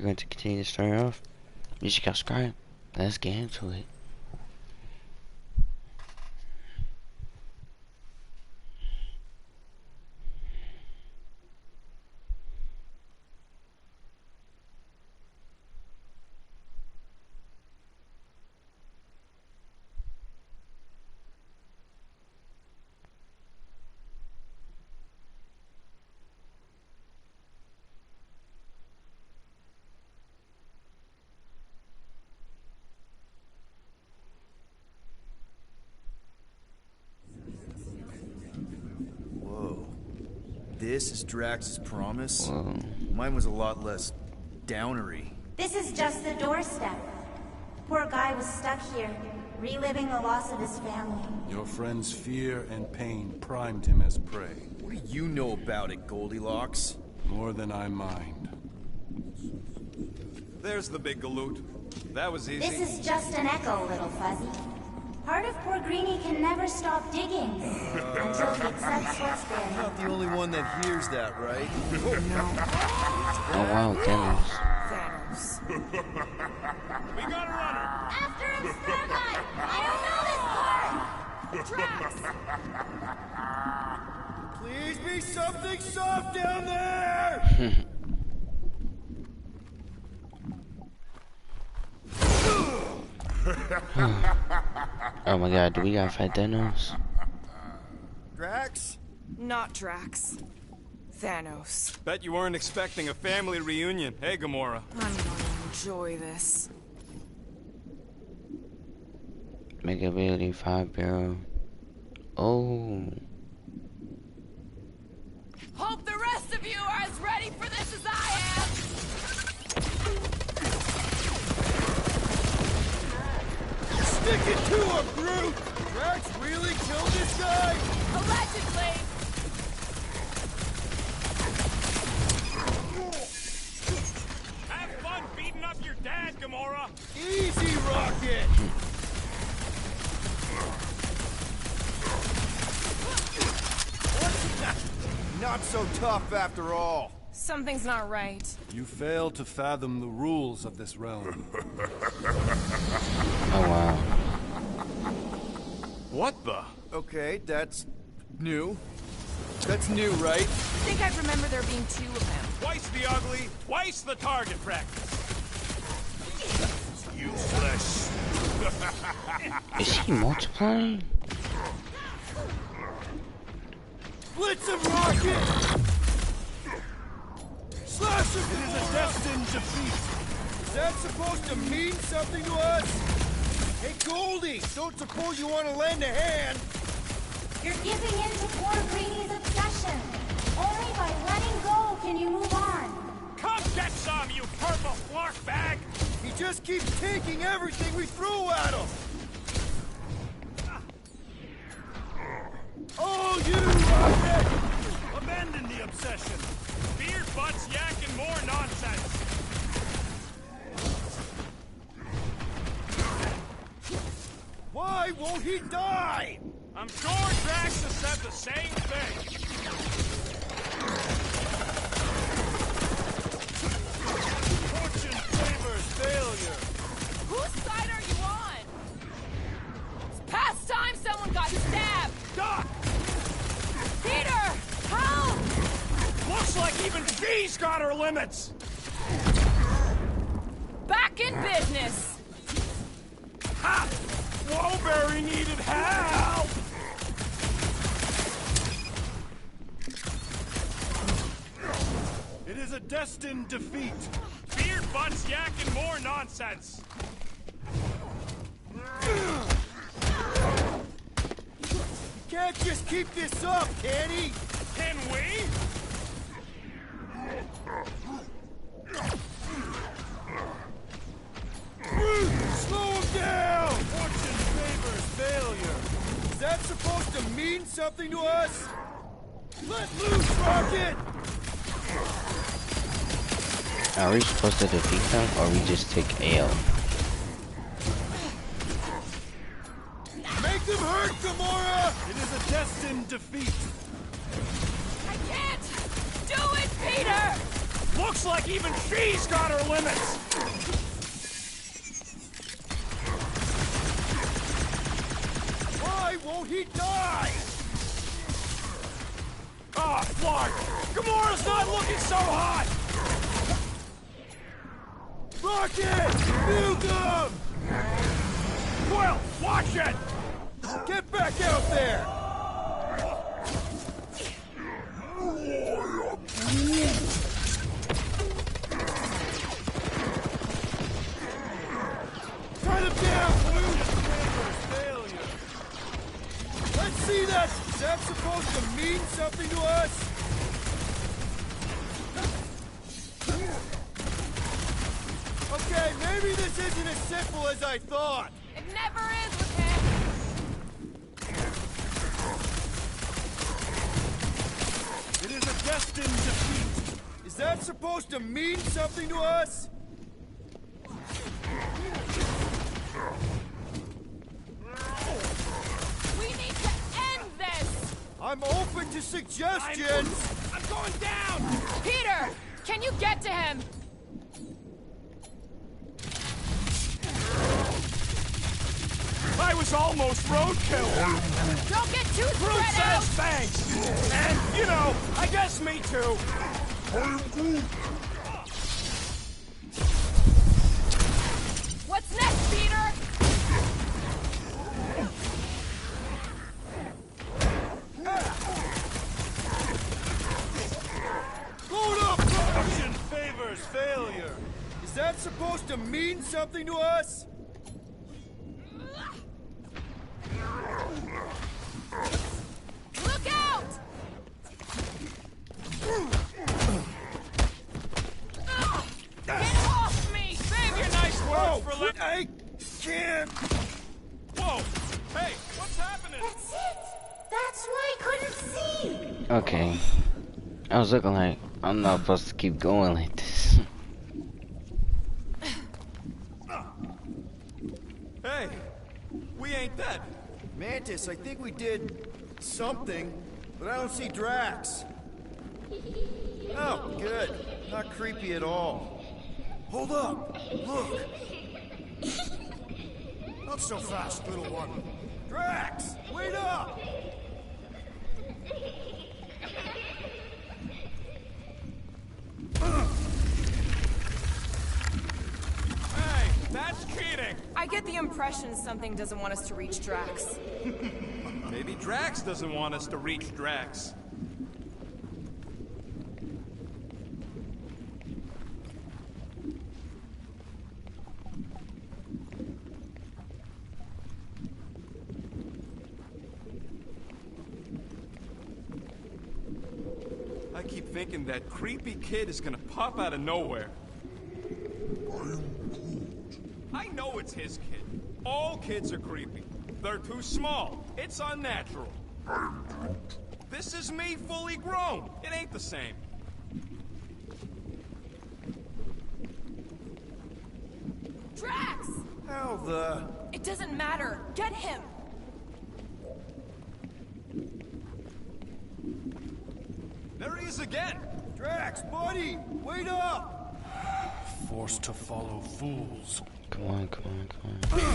going to continue the story off. You should subscribe. Let's get into it. This is Drax's promise? Whoa. Mine was a lot less downery. This is just the doorstep. Poor guy was stuck here, reliving the loss of his family. Your friend's fear and pain primed him as prey. What do you know about it, Goldilocks? More than I mind. There's the big galoot. That was easy. This is just an echo, little fuzzy. Part of poor Greenie can never stop digging until he accepts what's there. You're not the only one that hears that, right? Oh wow, Dennis. Thanos. We got a runner. After him, Spare Guy! I don't know this part! Drax! Please be something soft down there! Oh my god, do we gotta fight Thanos? Drax? Not Drax. Thanos. Bet you weren't expecting a family reunion. Hey, Gamora. I'm gonna enjoy this. Mega ability 5 barrel. Oh. Hope the rest of you are as ready for this as I am! Stick it to him, Groot! Drax really killed this guy? Allegedly! Have fun beating up your dad, Gamora. Easy, Rocket! Not so tough after all. Something's not right. You fail to fathom the rules of this realm. Oh wow. What the? Okay, that's new. That's new, right? I think I remember there being two of them. Twice the ugly, twice the target practice. Useless. Is he multiplying? Blitz him, Rocket! Slash him! It is a destined defeat. Is that supposed to mean something to us? Hey, Goldie, don't suppose you want to lend a hand? You're giving in to poor Greenie's obsession. Only by letting go can you move on. Come get some, you purple flark bag. He just keeps taking everything we throw at him. Oh, you Rocket! Abandon the obsession. Beard butts yakking more nonsense. Why won't he die? I'm sure Drax has said the same thing. Fortune favors failure. Whose side are you on? It's past time someone got stabbed! Doc! Peter! Help! Looks like even she's got her limits. Back in business! Ha! Woberry needed help! It is a destined defeat. Beard butts yakking more nonsense. Can't just keep this up, can he? Can we? Slow him down! Fortune favors failure. Is that supposed to mean something to us? Let loose, Rocket! Are we supposed to defeat them or we just take L? Make them hurt, Gamora! It is a destined defeat. I can't! Do it, Peter! Looks like even she's got her limits! Why won't he die? Ah, Clark! Gamora's not looking so hot! Rocket! Nuke him! Quill, watch it! Get back out there! Cut him down, Blue! Failure. Let's see that! Is that supposed to mean something to us? Okay, maybe this isn't as simple as I thought. It never is with him. It is a destined defeat. Is that supposed to mean something to us? We need to end this! I'm open to suggestions. I'm going down! Peter! Can you get to him? I was almost roadkill! Don't get too Brute spread out! says thanks! And, you know, I guess me too! What's next, Peter? Hold up! Action favors failure! Is that supposed to mean something to us? Look out! Get off me! Save your nice words for later! I can't. Whoa! Hey, what's happening? That's it! That's why I couldn't see! Okay. I was looking like I'm not supposed to keep going like this. Hey, we ain't dead. Mantis, I think we did something, but I don't see Drax. Oh, good. Not creepy at all. Hold up. Look. Not so fast, little one. Drax, wait up! Hey, that's cheating! I get the impression something doesn't want us to reach Drax. Maybe Drax doesn't want us to reach Drax. I keep thinking that creepy kid is gonna pop out of nowhere. I know it's his kid. All kids are creepy. They're too small. It's unnatural. This is me fully grown. It ain't the same. Drax! How the... It doesn't matter. Get him! There he is again. Drax, buddy, wait up! Forced to follow fools. Come on, come on, come on.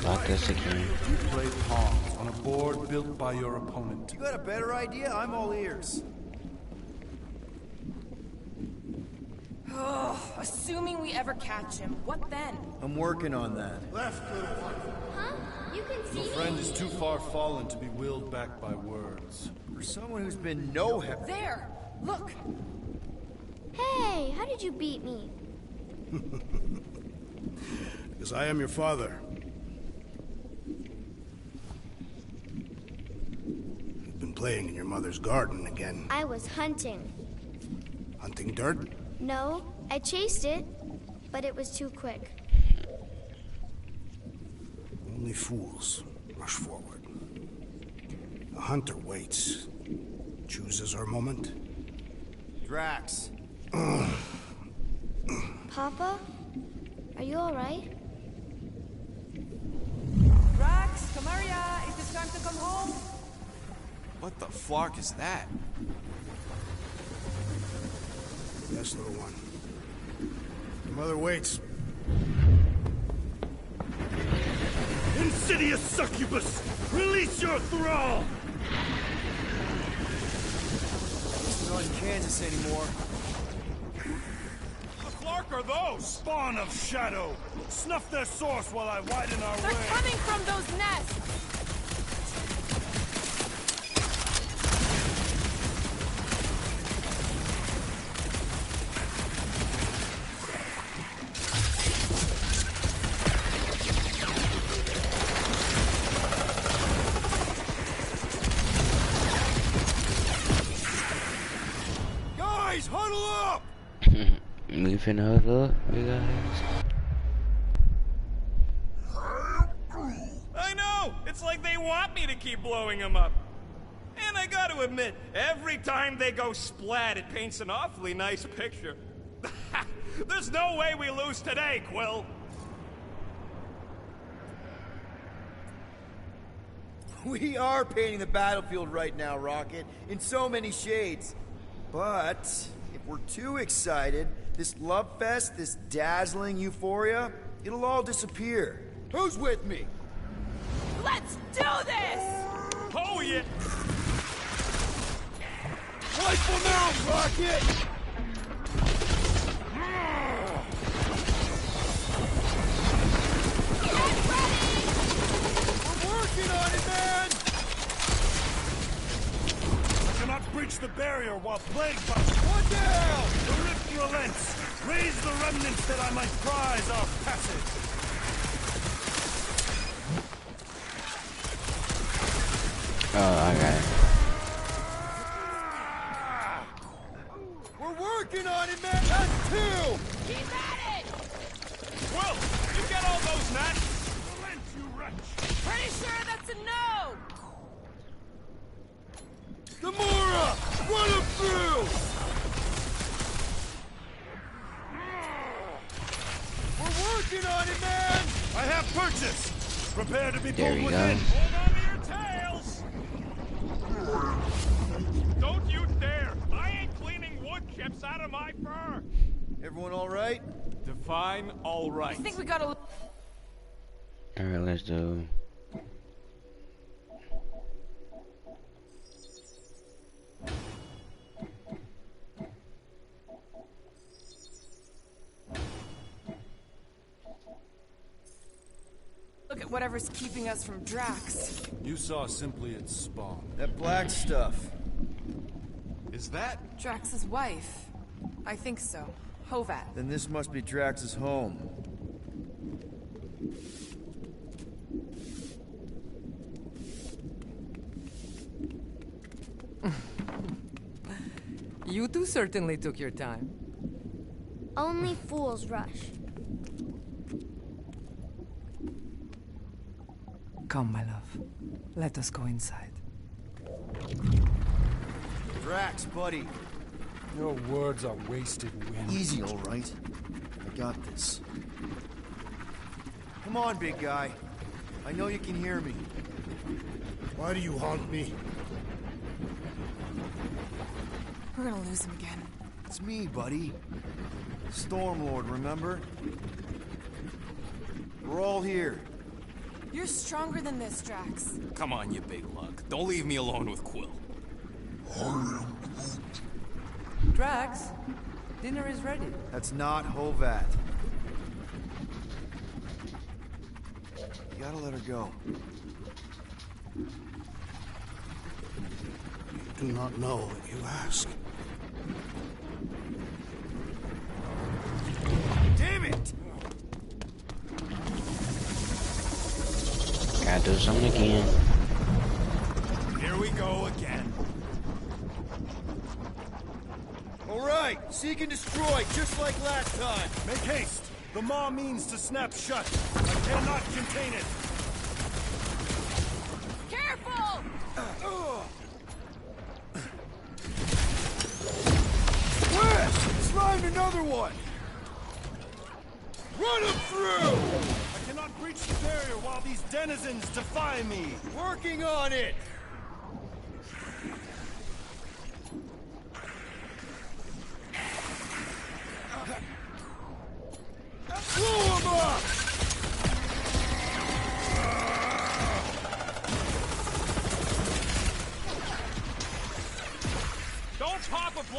Lock this again. You play pawns on a board built by your opponent. You got a better idea? I'm all ears. Assuming we ever catch him, what then? I'm working on that. Left, little one. Huh? You can see Your me? friend is too far fallen to be willed back by words. For someone who's been no help. There! Look! Hey, how did you beat me? Because I am your father. You've been playing in your mother's garden again. I was hunting. Hunting dirt? No, I chased it, but it was too quick. Only fools rush forward. A hunter waits. Chooses her moment. Drax. Papa? Are you alright? Drax, come here, it is time to come home. What the flark is that? this, little one. Your mother waits. Insidious succubus! Release your thrall! He's not in Kansas anymore. The Clark are those? Spawn of Shadow! Snuff their source while I widen our They're way! coming from those nests! Guys, huddle up! We finna huddle up, you guys. I know! It's like they want me to keep blowing them up. And I gotta admit, every time they go splat, it paints an awfully nice picture. There's no way we lose today, Quill! We are painting the battlefield right now, Rocket, in so many shades. But if we're too excited, this love fest, this dazzling euphoria, it'll all disappear. Who's with me? Let's do this! Oh, yeah! Rifle mount, Rocket! Get ready! We're working on it, man! I cannot breach the barrier while plague fights. One down! The rift relents. Raise the remnants that I might prize our passage. Oh, I got it. We're working on it, man! That's two! Keep at it! Quill, you get all those nuts? Relent, you wretch. Pretty sure that's a no! Gamora! Run him through! We're working on it, man! I have purchase. Prepare to be There pulled we go. within. Hold on to your tails! Don't you dare! I ain't cleaning wood chips out of my fur! Everyone all right? Define all right. I think we gotta... Alright, let's do. Look at whatever's keeping us from Drax. You saw simply its spawn. That black stuff. Is that? Drax's wife. I think so. Hovat. Then this must be Drax's home. You two certainly took your time. Only fools rush. Come, my love. Let us go inside. Drax, buddy. Your words are wasted wind. Easy, all right. I got this. Come on, big guy. I know you can hear me. Why do you haunt me? We're gonna lose him again. It's me, buddy. Stormlord, remember? We're all here. You're stronger than this, Drax. Come on, you big lug. Don't leave me alone with Quill. Drax, dinner is ready. That's not Hovat. You gotta let her go. You do not know what you ask. Damn it! Gotta do something again. Here we go again. All right, seek and destroy, just like last time. Make haste. The maw means to snap shut. I cannot contain it. Careful! West! Slime another one! Run him through! I cannot breach the barrier while these denizens defy me. Working on it!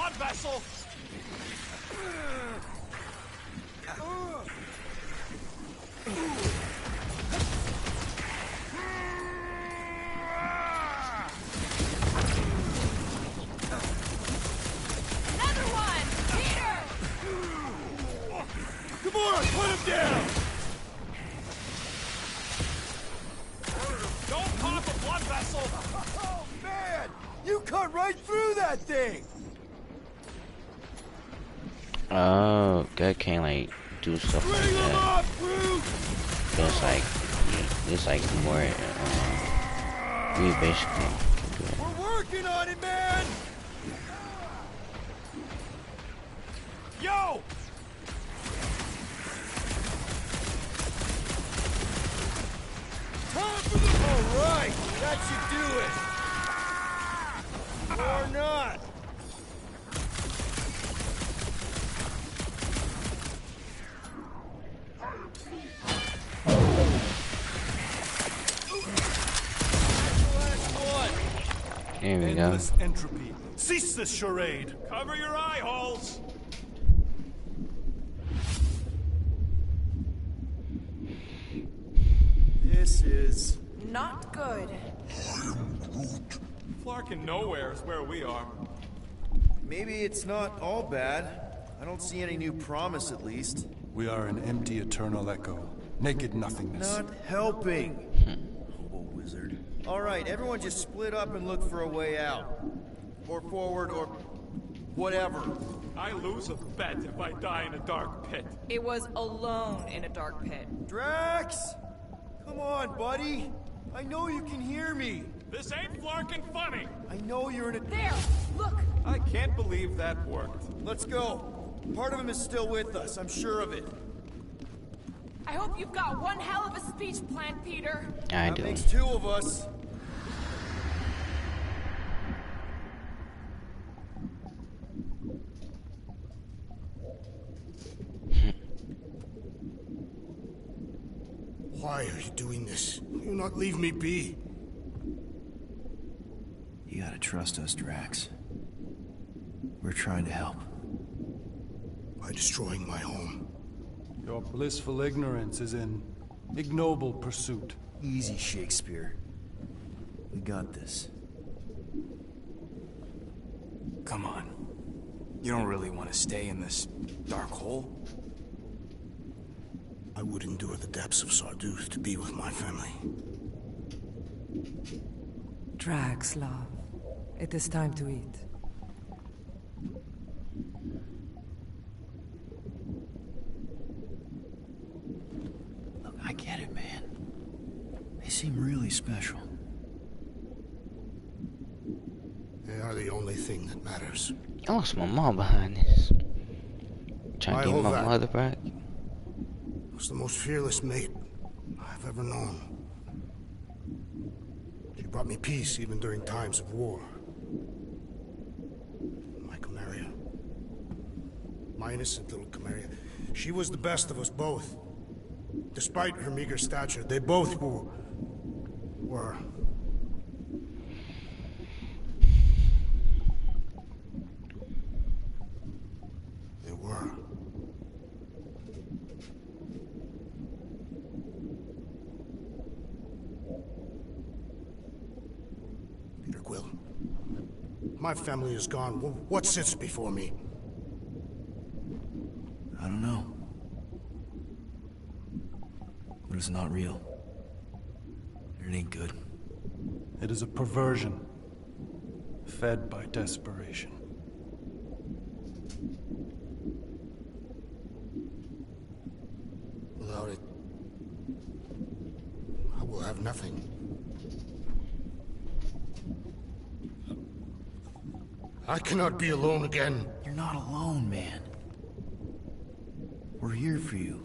blood vessel! Another one! Peter! Come on, put him down! Don't pop a blood vessel! Oh, man! You cut right through that thing! Oh, God can't like do stuff like Bring him that. up, Groot! It's like more. We basically. We're working on it, man! Yo! Time for the... All right, that should do it. Or not. There we go. Endless entropy. Cease this charade. Cover your eye holes! This is... Not good. Flarkin' nowhere is where we are. Maybe it's not all bad. I don't see any new promise, at least. We are an empty eternal echo. Naked nothingness. Not helping. Hobo wizard. All right, everyone just split up and look for a way out. Or forward, or whatever. I lose a bet if I die in a dark pit. It was alone in a dark pit. Drax! Come on, buddy. I know you can hear me. This ain't Flarkin' funny. I know you're in a... There! Look! I can't believe that worked. Let's go. Part of him is still with us, I'm sure of it. I hope you've got one hell of a speech planned, Peter. I That do. makes two of us. Why are you doing this? Will you not leave me be? You gotta trust us, Drax. We're trying to help. By destroying my home. Your blissful ignorance is in ignoble pursuit. Easy, Shakespeare. We got this. Come on. You don't really want to stay in this dark hole? I would endure the depths of Sarduth to be with my family. Drax, love. It is time to eat. Look, I get it, man. They seem really special. They are the only thing that matters. I lost my mom behind this. Trying to get my Hold mother back. Was the most fearless mate I've ever known. She brought me peace even during times of war. My Chimeria. My innocent little Chimeria. She was the best of us both. Despite her meager stature, they both were. They were. Peter Quill. My family is gone. What sits before me? I don't know. But it's not real. It ain't good. It is a perversion, fed by desperation. Without it, I will have nothing. I cannot be alone again. You're not alone, man. We're here for you.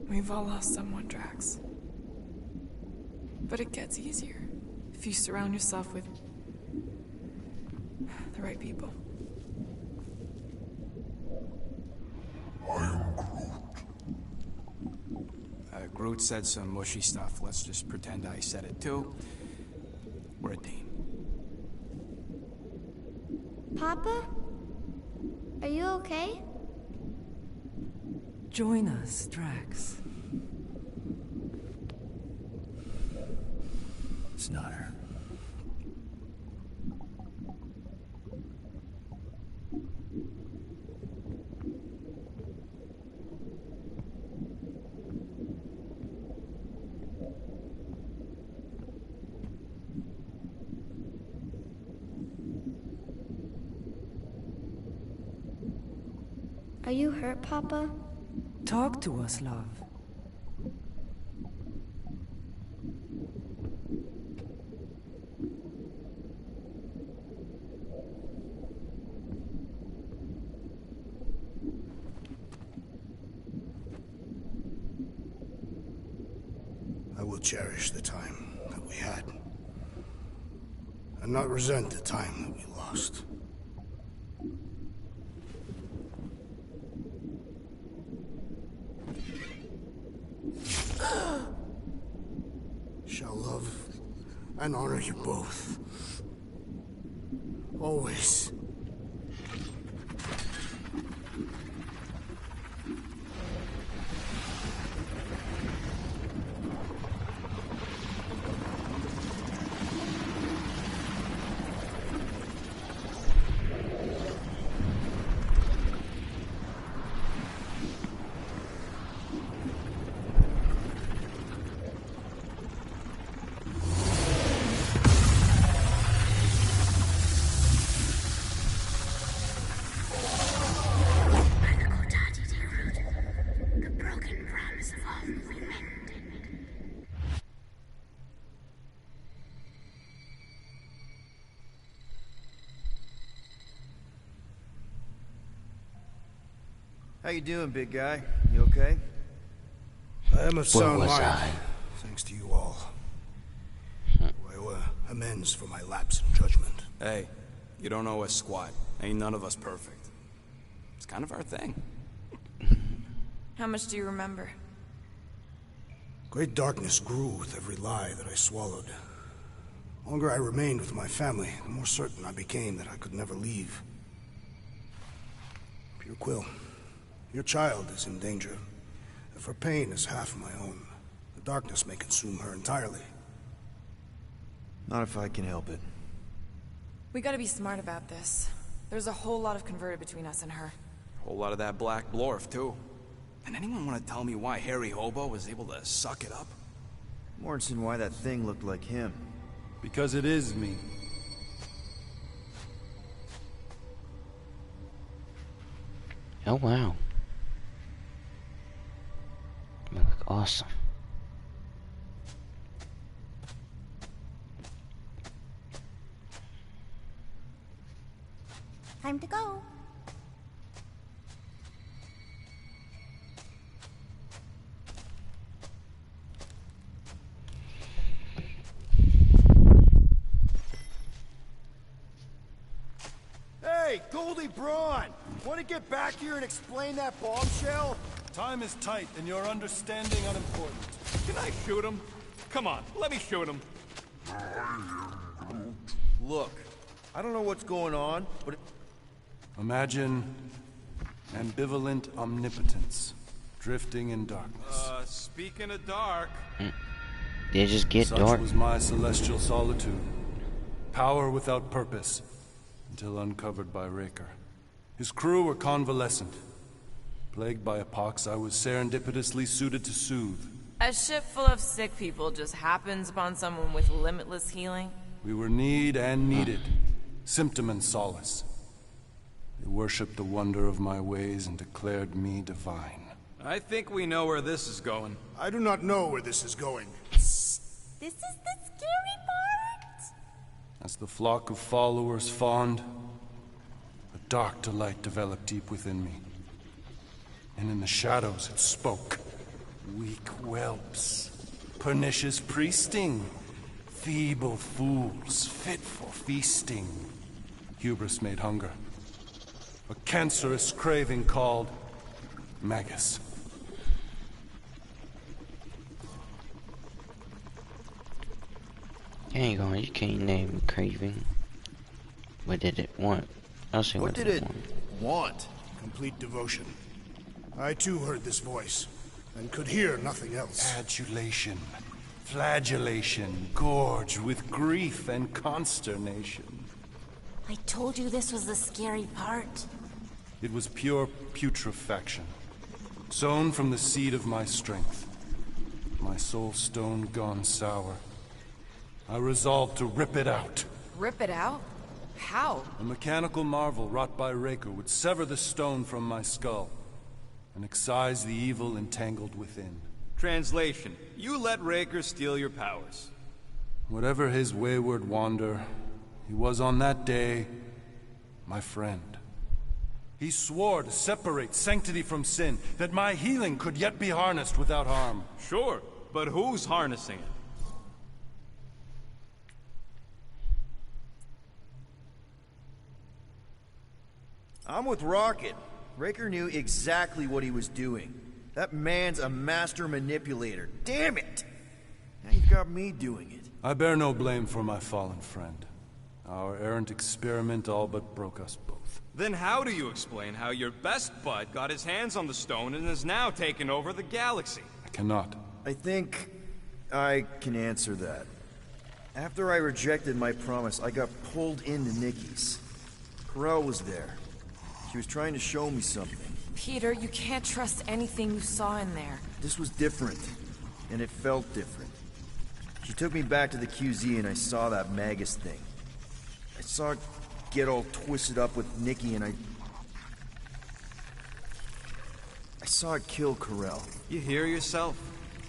We've all lost someone, Drax. But it gets easier if you surround yourself with the right people. Groot said some mushy stuff. Let's just pretend I said it too. We're a team. Papa? Are you okay? Join us, Drax. It's not her. Are you hurt, Papa? Talk to us, love. I will cherish the time that we had, and not resent the time that we lost. Shall love and honor you both. Always. How you doing, big guy? You okay? I am of sound was mind, I? thanks to you all. I owe amends for my lapse in judgment. Hey, you don't owe us squat. Ain't none of us perfect. It's kind of our thing. How much do you remember? Great darkness grew with every lie that I swallowed. The longer I remained with my family, the more certain I became that I could never leave. Pure Quill, your child is in danger. If her pain is half my own, the darkness may consume her entirely. Not if I can help it. We gotta be smart about this. There's a whole lot of converted between us and her. Whole lot of that black blorf, too. And anyone want to tell me why Harry Hobo was able to suck it up? Morrison, why that thing looked like him. Because it is me. Oh wow. You look awesome. Time to go. Hey, Goldie Braun! Want to get back here and explain that bombshell? Time is tight, and your understanding unimportant. Can I shoot him? Come on, let me shoot him. Look, I don't know what's going on, but... Imagine ambivalent omnipotence, drifting in darkness. Speaking of dark... They just get Such dark. was my celestial solitude. Power without purpose, until uncovered by Raker. His crew were convalescent. Plagued by a pox, I was serendipitously suited to soothe. A ship full of sick people just happens upon someone with limitless healing. We were need and needed, symptom and solace. They worshipped the wonder of my ways and declared me divine. I think we know where this is going. I do not know where this is going. This is the scary part. As the flock of followers fawned, a dark delight developed deep within me. And in the shadows it spoke. Weak whelps, pernicious priesting, feeble fools, fit for feasting. Hubris made hunger. A cancerous craving called Magus. Hang on, you can't name craving. What did it want? I'll see What did it want? Complete devotion. I too heard this voice, and could hear nothing else. Adulation, flagellation, gorged with grief and consternation. I told you this was the scary part. It was pure putrefaction, sown from the seed of my strength. My soul stone gone sour. I resolved to rip it out. Rip it out? How? A mechanical marvel wrought by Raker would sever the stone from my skull and excise the evil entangled within. Translation: you let Raker steal your powers. Whatever his wayward wander, he was on that day my friend. He swore to separate sanctity from sin, that my healing could yet be harnessed without harm. Sure, but who's harnessing it? I'm with Rocket. Raker knew exactly what he was doing. That man's a master manipulator. Damn it! Now you've got me doing it. I bear no blame for my fallen friend. Our errant experiment all but broke us both. Then how do you explain how your best bud got his hands on the stone and has now taken over the galaxy? I cannot. I think I can answer that. After I rejected my promise, I got pulled into Nikki's. Corel was there. She was trying to show me something. Peter, you can't trust anything you saw in there. This was different, and it felt different. She took me back to the QZ and I saw that Magus thing. I saw it get all twisted up with Nikki and I saw it kill Corel. You hear yourself?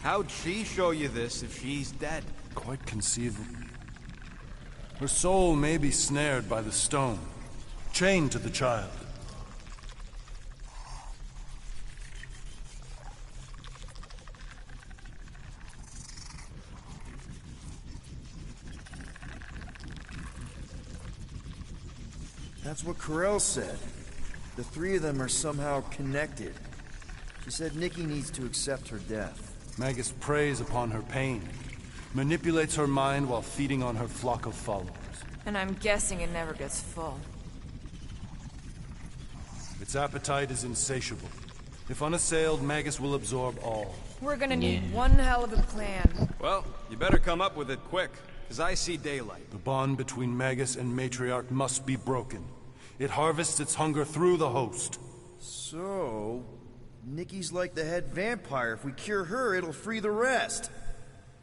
How'd she show you this if she's dead? Quite conceivable. Her soul may be snared by the stone, chained to the child. That's what Corel said. The three of them are somehow connected. She said Nikki needs to accept her death. Magus preys upon her pain, manipulates her mind while feeding on her flock of followers. And I'm guessing it never gets full. Its appetite is insatiable. If unassailed, Magus will absorb all. We're gonna need one hell of a plan. Well, you better come up with it quick, because I see daylight. The bond between Magus and Matriarch must be broken. It harvests its hunger through the host. So, Nikki's like the head vampire. If we cure her, it'll free the rest.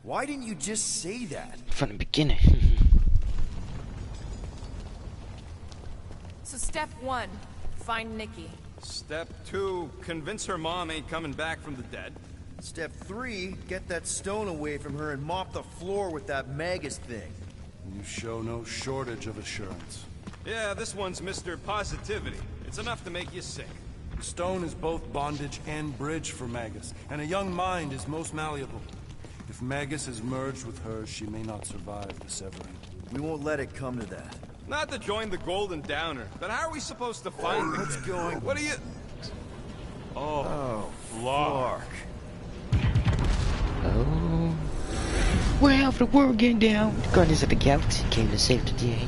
Why didn't you just say that? From the beginning. So step 1, find Nikki. Step 2, convince her mom ain't coming back from the dead. Step 3, get that stone away from her and mop the floor with that Magus thing. You show no shortage of assurance. Yeah, this one's Mr. Positivity. It's enough to make you sick. The stone is both bondage and bridge for Magus, and a young mind is most malleable. If Magus is merged with hers, she may not survive the severing. We won't let it come to that. Not to join the Golden Downer, but how are we supposed to find the What's kid? going? What are you... Oh, Flark. Oh. Well, for the world getting down, the Guardians of the Galaxy came to save the day.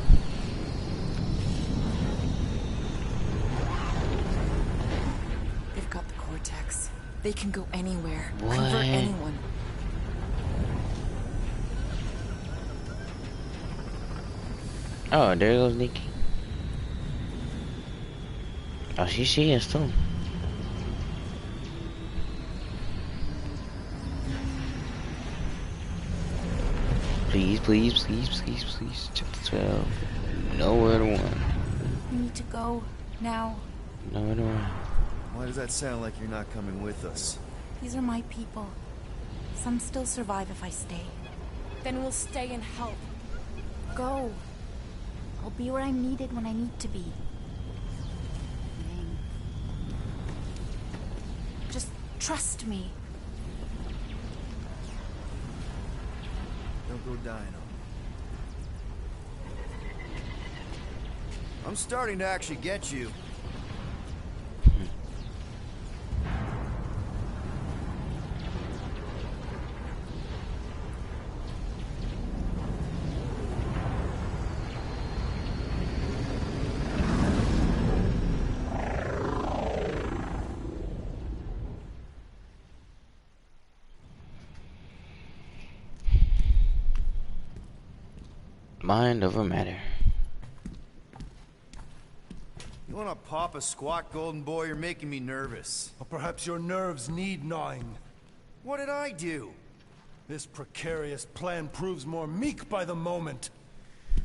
They've got the Cortex. They can go anywhere. What? Convert anyone. Oh, there goes Nikki. Oh, she is too. Please, please, please, please, please. Chapter 12. Nowhere to run. We need to go now. Nowhere to run. Why does that sound like you're not coming with us? These are my people. Some still survive if I stay. Then we'll stay and help. Go. I'll be where I'm needed when I need to be. Just trust me. Don't go dying on me. I'm starting to actually get you. Mind over matter. You wanna pop a squat, golden boy? You're making me nervous. Or perhaps your nerves need gnawing. What did I do? This precarious plan proves more meek by the moment.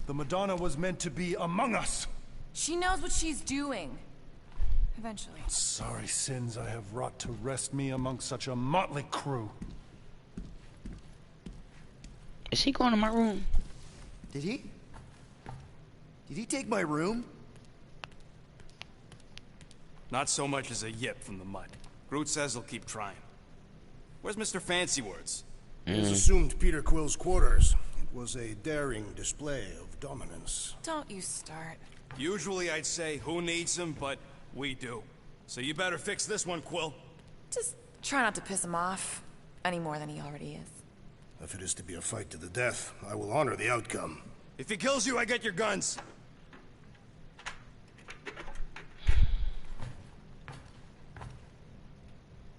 The Madonna was meant to be among us. She knows what she's doing. Eventually. Sorry sins I have wrought to wrest me among such a motley crew. Is he going to my room? Did he? Did he take my room? Not so much as a yip from the mud. Groot says he'll keep trying. Where's Mr. Fancy Words? It was assumed Peter Quill's quarters. It was a daring display of dominance. Don't you start. Usually I'd say, who needs him, but we do. So you better fix this one, Quill. Just try not to piss him off any more than he already is. If it is to be a fight to the death, I will honor the outcome. If he kills you, I get your guns.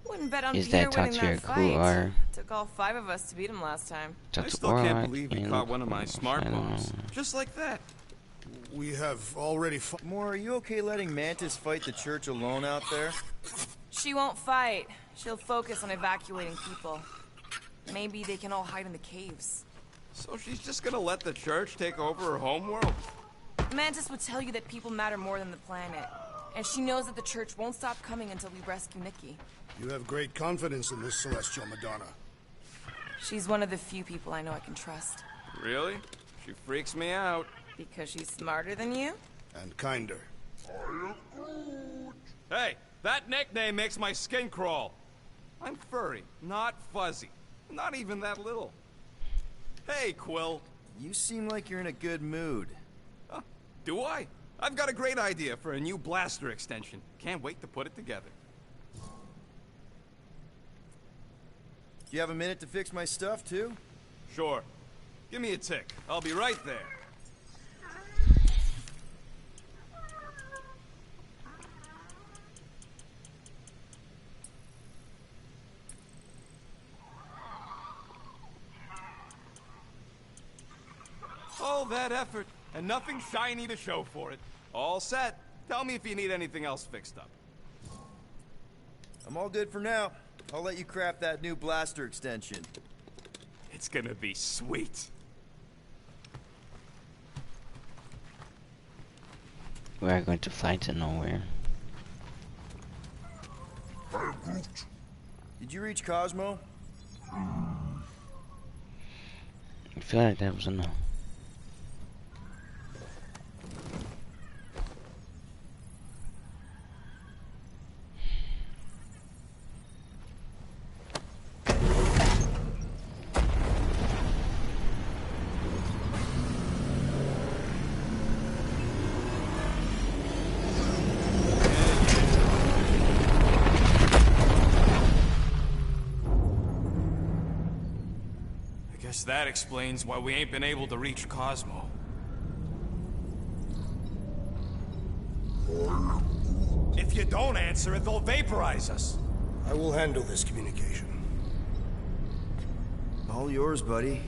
Wouldn't bet on Is Peter that talk winning to your that crew fight. or Took all 5 of us to beat him last time. talk I to still can't Warlock believe he and- caught one of my smart bombs. Just like that. We have already fought. Moore, are you okay letting Mantis fight the church alone out there? She won't fight. She'll focus on evacuating people. Maybe they can all hide in the caves. So she's just gonna let the church take over her homeworld? Mantis would tell you that people matter more than the planet. And she knows that the church won't stop coming until we rescue Nikki. You have great confidence in this celestial Madonna. She's one of the few people I know I can trust. Really? She freaks me out. Because she's smarter than you? And kinder. Hey, that nickname makes my skin crawl. I'm furry, not fuzzy. Not even that little. Hey, Quill. You seem like you're in a good mood. Do I? I've got a great idea for a new blaster extension. Can't wait to put it together. Do you have a minute to fix my stuff, too? Sure. Give me a tick. I'll be right there. All that effort, and nothing shiny to show for it. All set. Tell me if you need anything else fixed up. I'm all good for now. I'll let you craft that new blaster extension. It's gonna be sweet. We are going to fly to nowhere. Did you reach Cosmo? I feel like that was a no. Guess that explains why we ain't been able to reach Cosmo. If you don't answer it, they'll vaporize us. I will handle this communication. All yours, buddy.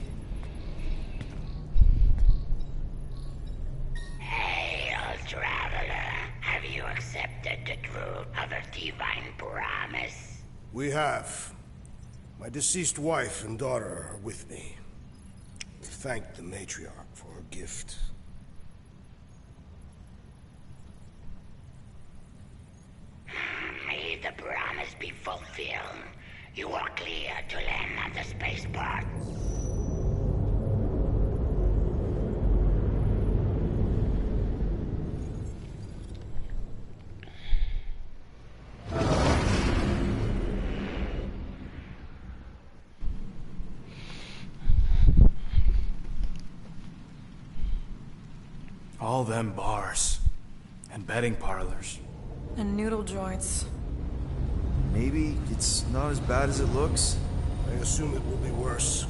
Hey, old traveler. Have you accepted the truth of a divine promise? We have. My deceased wife and daughter are with me. We thank the matriarch for her gift. May the promise be fulfilled. You are clear to land on the spaceport. All them bars. And betting parlors. And noodle joints. Maybe it's not as bad as it looks. I assume it will be worse.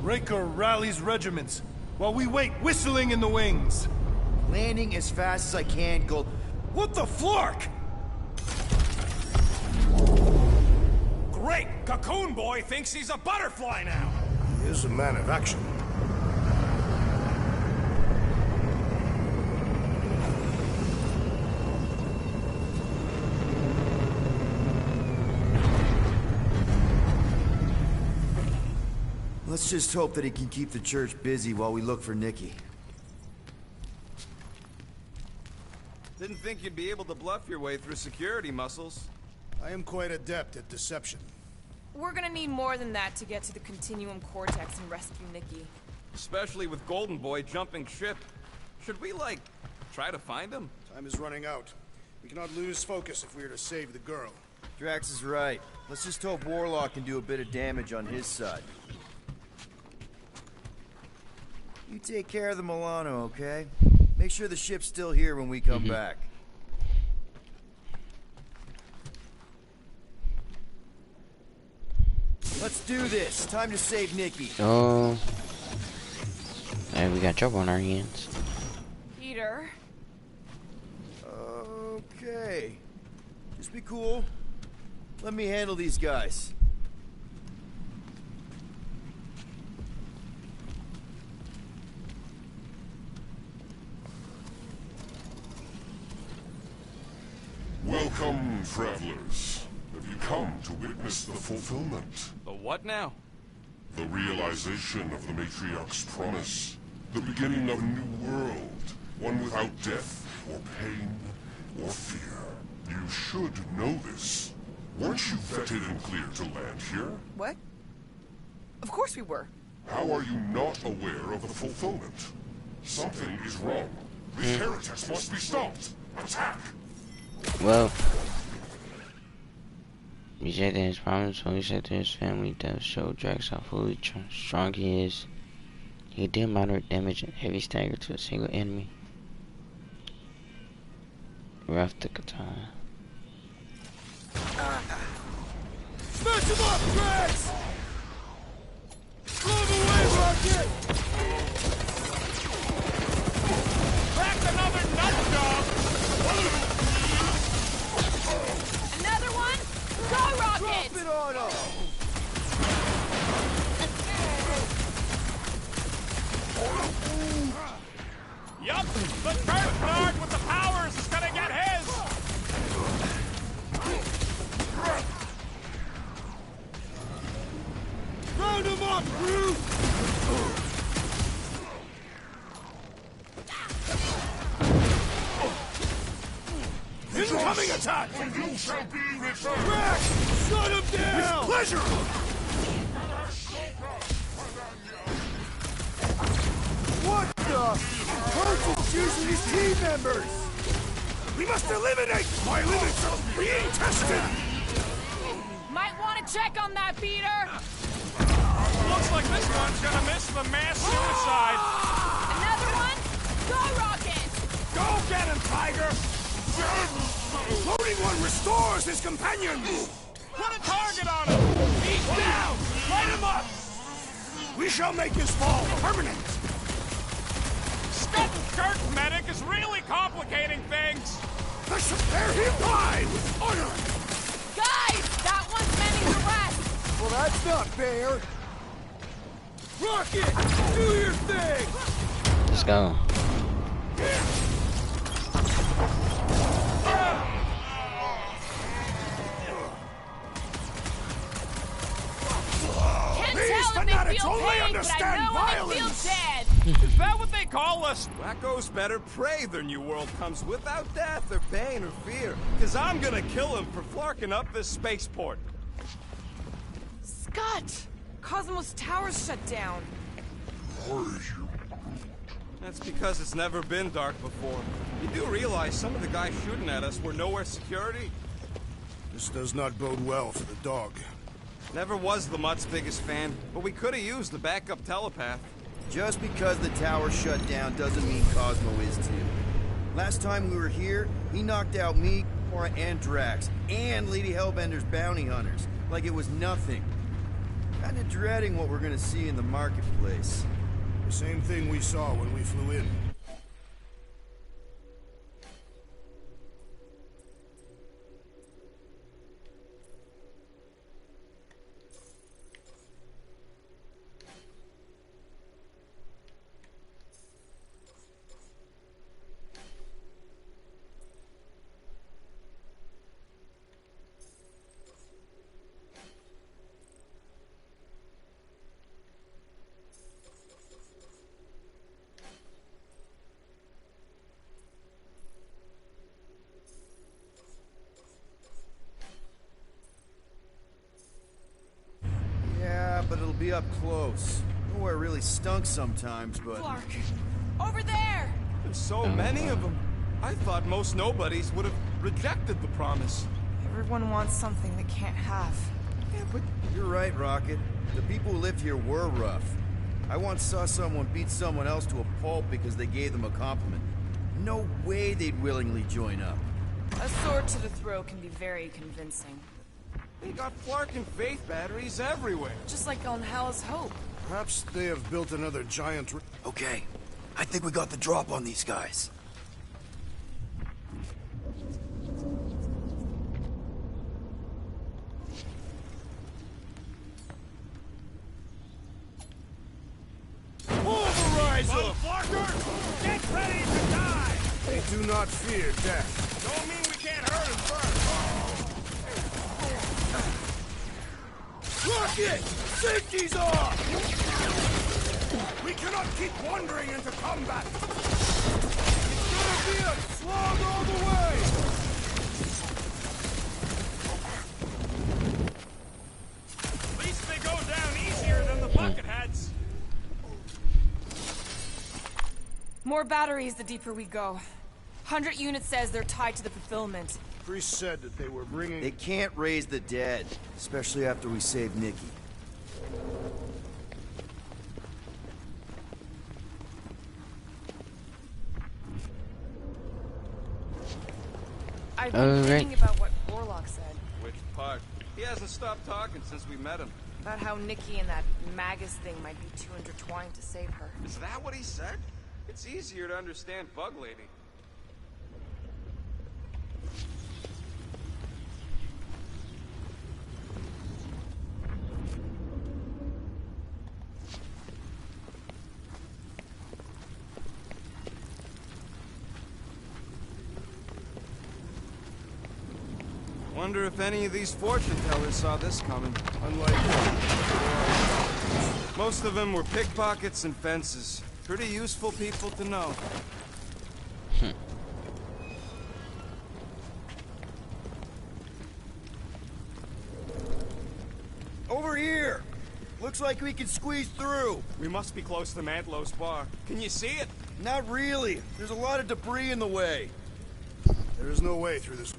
Raker rallies regiments, while we wait whistling in the wings. Landing as fast as I can, Gold. What the flark? Great! Cocoon Boy thinks he's a butterfly now! He is a man of action. Let's just hope that he can keep the church busy while we look for Nikki. Didn't think you'd be able to bluff your way through security, Muscles. I am quite adept at deception. We're gonna need more than that to get to the Continuum Cortex and rescue Nikki. Especially with Golden Boy jumping ship. Should we, like, try to find him? Time is running out. We cannot lose focus if we are to save the girl. Drax is right. Let's just hope Warlock can do a bit of damage on his side. You take care of the Milano, okay? Make sure the ship's still here when we come back. Let's do this. Time to save Nikki. Oh. Hey, we got trouble on our hands. Peter. Okay. Just be cool. Let me handle these guys. Welcome, travelers. Have you come to witness the fulfillment? The what now? The realization of the Matriarch's promise. The beginning of a new world. One without death, or pain, or fear. You should know this. Weren't you vetted and cleared to land here? What? Of course we were. How are you not aware of the fulfillment? Something is wrong. These heretics must be stopped. Attack! Well, he said that his promise when he said to his family death showed Drax how fully strong he is. He did moderate damage and heavy stagger to a single enemy. Rough the katana. Smash him up, Drax! Blow him away, Rocket! Crack another nut job! Another one? Go, Rocket! Drop it on him! Yup, the first guard with the powers is gonna get his! Round him up, crew! Incoming attack! You shall be returned! Drax! Shut him down! With pleasure! What the? Perch is choosing his team members! We must eliminate my limits of being tested! Might want to check on that, Peter. Looks like this one's gonna miss the mass suicide. Another one? Go, Rocket! Go get him, Tiger! Floating one restores his companions! Put a target on him! He's down! Light him up! We shall make his fall permanent! Scud and Kirk medic is really complicating things! I shall bear him by with honor! Guys, that one's mending the rest. Well, that's not fair! Rocket! Do your thing! Let's go. Can't These tell if they fanatics feel only pain, but I understand know when they violence. feel dead. Is that what they call us? Wacko's better pray their new world comes without death or pain or fear. Cause I'm gonna kill him for flarking up this spaceport. Scott! Cosmos Tower's shut down. That's because it's never been dark before. You do realize some of the guys shooting at us were nowhere security? This does not bode well for the dog. Never was the Mutt's biggest fan, but we could have used the backup telepath. Just because the tower shut down doesn't mean Cosmo is too. Last time we were here, he knocked out me, Cora, and Drax, and Lady Hellbender's bounty hunters, like it was nothing. Kinda dreading what we're gonna see in the marketplace. The same thing we saw when we flew in. but it'll be up close. Nowhere really stunk sometimes, but... Clark! Over there! There's so many of them. I thought most nobodies would have rejected the promise. Everyone wants something they can't have. Yeah, but you're right, Rocket. The people who lived here were rough. I once saw someone beat someone else to a pulp because they gave them a compliment. No way they'd willingly join up. A sword to the throat can be very convincing. They got Flark and Faith batteries everywhere. Just like on Hell's Hope. Perhaps they have built another giant... Okay, I think we got the drop on these guys. Pulverize them! Motherfucker! Get ready to die! They do not fear death. Don't mean we can't hurt him first. Rocket! Safety's off! We cannot keep wandering into combat! It's gonna be a slog all the way! At least they go down easier than the bucketheads. More batteries the deeper we go. 100 units says they're tied to the fulfillment. Priest said that they were bringing... They can't raise the dead, especially after we saved Nikki. I've been thinking about what Warlock said. Which part? He hasn't stopped talking since we met him. About how Nikki and that Magus thing might be too intertwined to save her. Is that what he said? It's easier to understand Bug Lady. Wonder if any of these fortune tellers saw this coming. Unlikely. Most of them were pickpockets and fences. Pretty useful people to know. Over here! Looks like we can squeeze through. We must be close to Mantlo's bar. Can you see it? Not really. There's a lot of debris in the way. There is no way through this...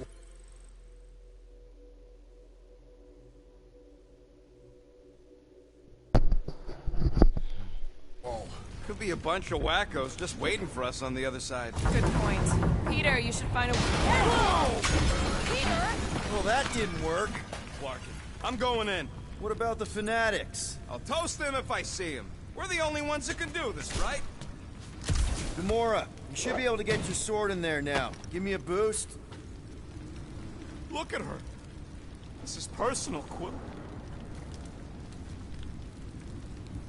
Could be a bunch of wackos just waiting for us on the other side. Good point. Peter, you should find a... Whoa! Peter! Well, that didn't work. Clark, I'm going in. What about the fanatics? I'll toast them if I see them. We're the only ones that can do this, right? Gamora, you should be able to get your sword in there now. Give me a boost. Look at her. This is personal, Quill.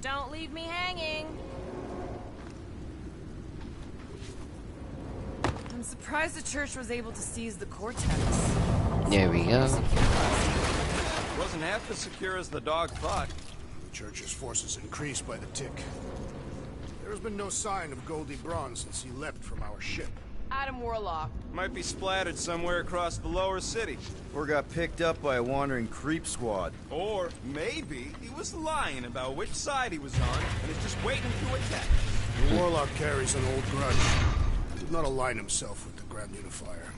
Don't leave me hanging. I'm surprised the church was able to seize the Cortex. There we go. Wasn't half as secure as the dog thought. The church's forces increased by the tick. There has been no sign of Goldie Braun since he left from our ship. Adam Warlock. Might be splattered somewhere across the lower city. Or got picked up by a wandering creep squad. Or maybe he was lying about which side he was on and is just waiting to attack. The Warlock carries an old grudge. He did not align himself with the Grand Unifier.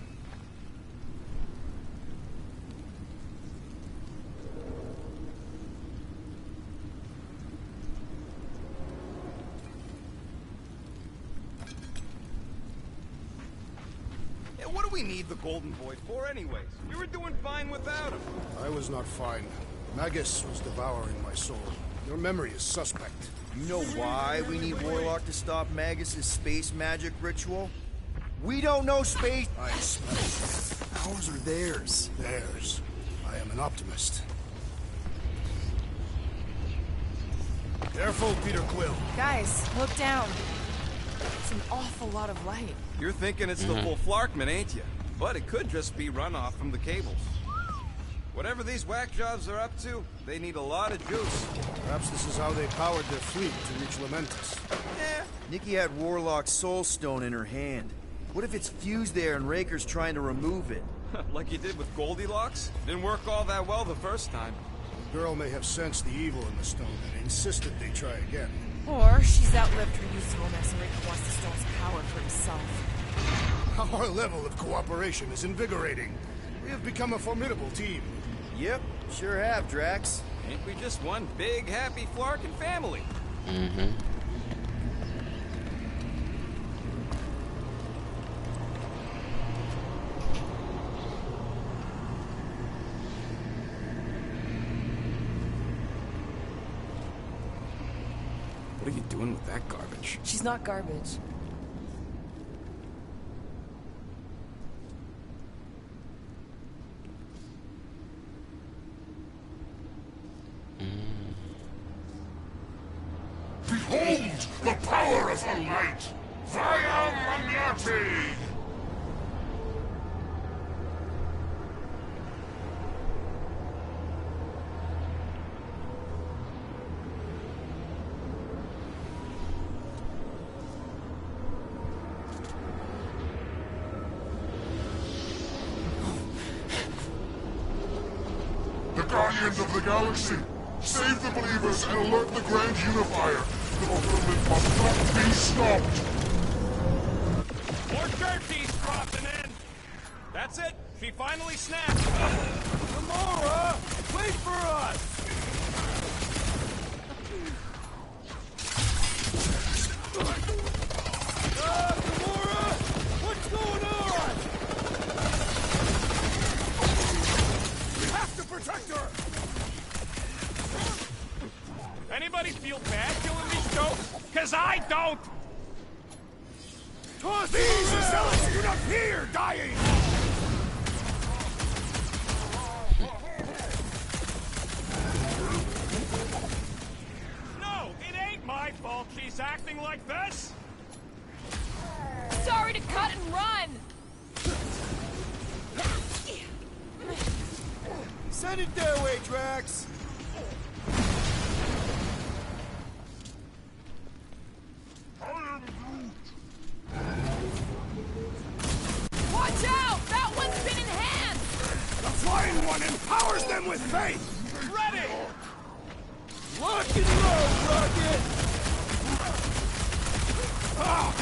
What do we need the Golden Boy for anyways? We were doing fine without him. I was not fine. Magus was devouring my soul. Your memory is suspect. You know why we need Warlock to stop Magus' space magic ritual? We don't know space... I smell. Ours or theirs? Theirs. I am an optimist. Careful, Peter Quill. Guys, look down. It's an awful lot of light. You're thinking it's the full Flarkman, ain't you? But it could just be runoff from the cables. Whatever these whack jobs are up to, they need a lot of juice. Perhaps this is how they powered their fleet to reach Lamentus. Yeah. Nikki had Warlock's soul stone in her hand. What if it's fused there and Raker's trying to remove it? Like you did with Goldilocks? Didn't work all that well the first time. girl may have sensed the evil in the stone and insisted they try again. Or she's outlived her usefulness and Rick wants the stone's power for himself. Our level of cooperation is invigorating. We have become a formidable team. Yep, sure have, Drax. Ain't we just one big, happy Flarkin family? Mm-hmm. What are you doing with that garbage? She's not garbage. Behold the power of the light! Via Magnati! The Guardians of the Galaxy! Save the believers and alert the Grand Unifier! The fulfillment must not be stopped! More dirt piece dropping in! That's it! She finally snapped! Gamora! Wait for us! Gamora! What's going on? We have to protect her! Anybody feel bad killing these jokes? Cause I don't! Toss these zealots! You're not here, dying! No, it ain't my fault she's acting like this! Sorry to cut and run! Send it their way, Drax! Watch out! That one's been enhanced! The flying one empowers them with faith! Ready! Lock and load, Rocket! Ah!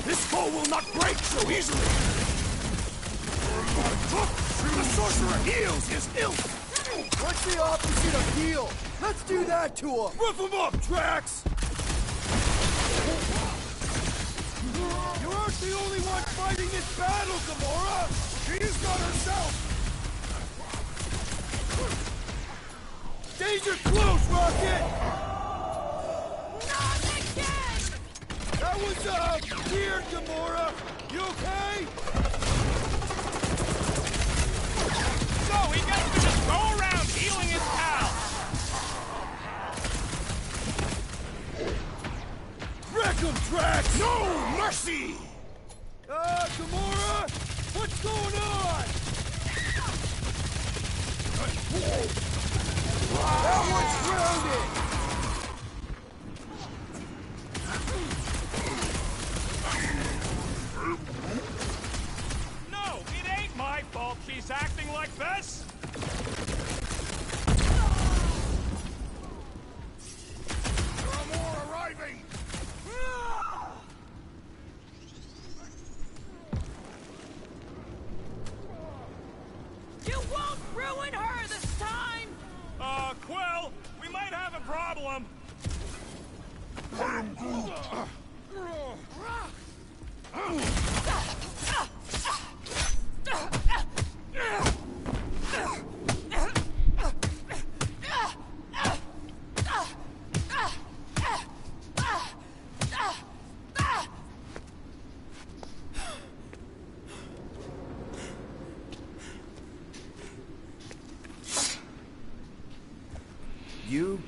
This foe will not break so easily! The sorcerer heals his ilk! What's the opposite of heal? Let's do that to him! Roof him up, Drax! You aren't the only one fighting this battle, Gamora! She's not herself! Danger close, Rocket! Not again! That was, weird, Gamora! You okay? So, he got to just go around healing his pal! Wreck him, Drax! No mercy! Gamora! What's going on? That one's grounded! No, it ain't my fault she's acting like this! There are more arriving! You won't ruin her this time! Quill, we might have a problem. I am Groot! You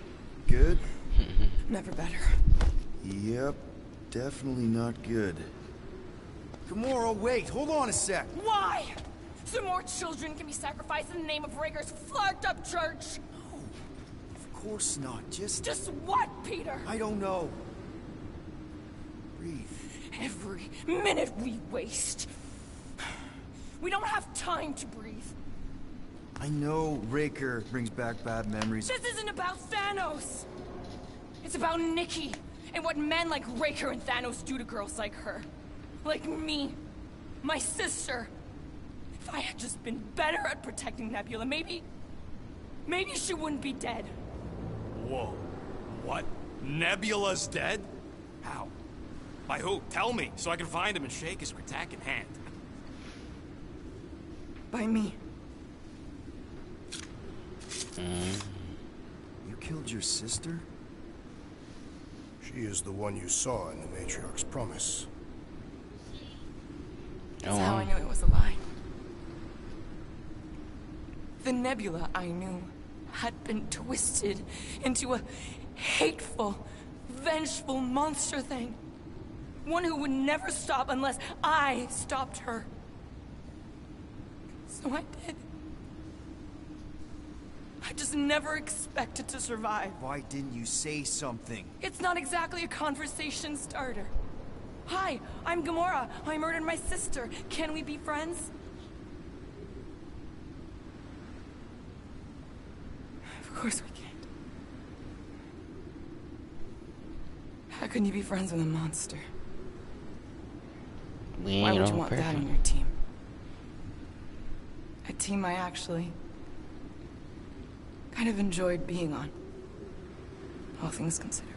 good? Never better. Yep, definitely not good. Gamora, wait, hold on a sec. Why? So more children can be sacrificed in the name of Rager's flagged up church? Of course not, just what, Peter? I don't know. Breathe. Every minute we waste. We don't have time to breathe. I know Raker brings back bad memories. This isn't about Thanos! It's about Nikki, and what men like Raker and Thanos do to girls like her. Like me. My sister. If I had just been better at protecting Nebula, maybe she wouldn't be dead. Whoa. What? Nebula's dead? How? By who? Tell me, so I can find him and shake his Kratak in hand. By me. You killed your sister? She is the one you saw in the Matriarch's promise. That's how I knew it was a lie. The Nebula I knew had been twisted into a hateful, vengeful monster thing. One who would never stop unless I stopped her. So I did. I just never expected to survive. Why didn't you say something? It's not exactly a conversation starter. Hi, I'm Gamora. I murdered my sister. Can we be friends? Of course we can't. How can you be friends with a monster? Why would you want that on your team? A team I actually kind of enjoyed being on, all things considered.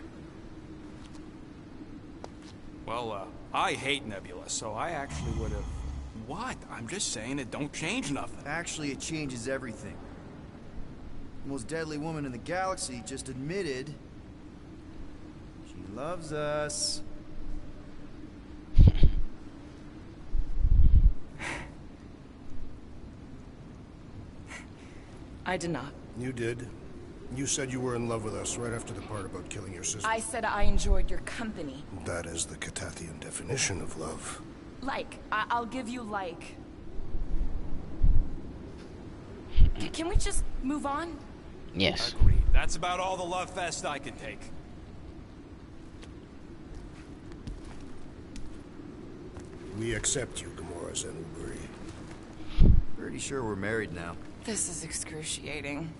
Well, I hate Nebula, so I actually would have... What? I'm just saying it don't change nothing. Actually, it changes everything. The most deadly woman in the galaxy just admitted she loves us. I did not. You did. You said you were in love with us right after the part about killing your sister. I said I enjoyed your company. That is the Catathian definition of love. Like. I'll give you like. Can we just move on? Yes. Agreed. That's about all the love fest I can take. We accept you, Gamora Zenuburi. Pretty sure we're married now. This is excruciating.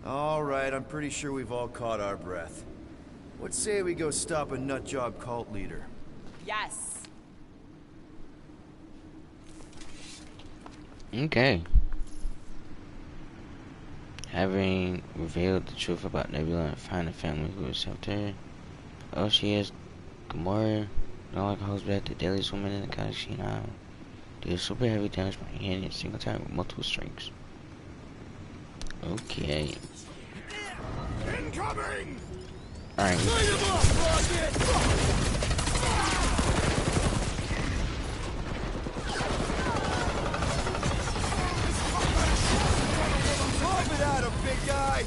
All right, I'm pretty sure we've all caught our breath. What say we go stop a nutjob cult leader? Yes. Okay. Having revealed the truth about Nebula and find a family who accept her. Oh, she is Gamora. Don't like holds back the deadliest woman in the galaxy now. Deals super heavy damage by hand in a single time with multiple strikes. Okay. Incoming! Alright. Light him up, Rocket! Pop it at him, big guy!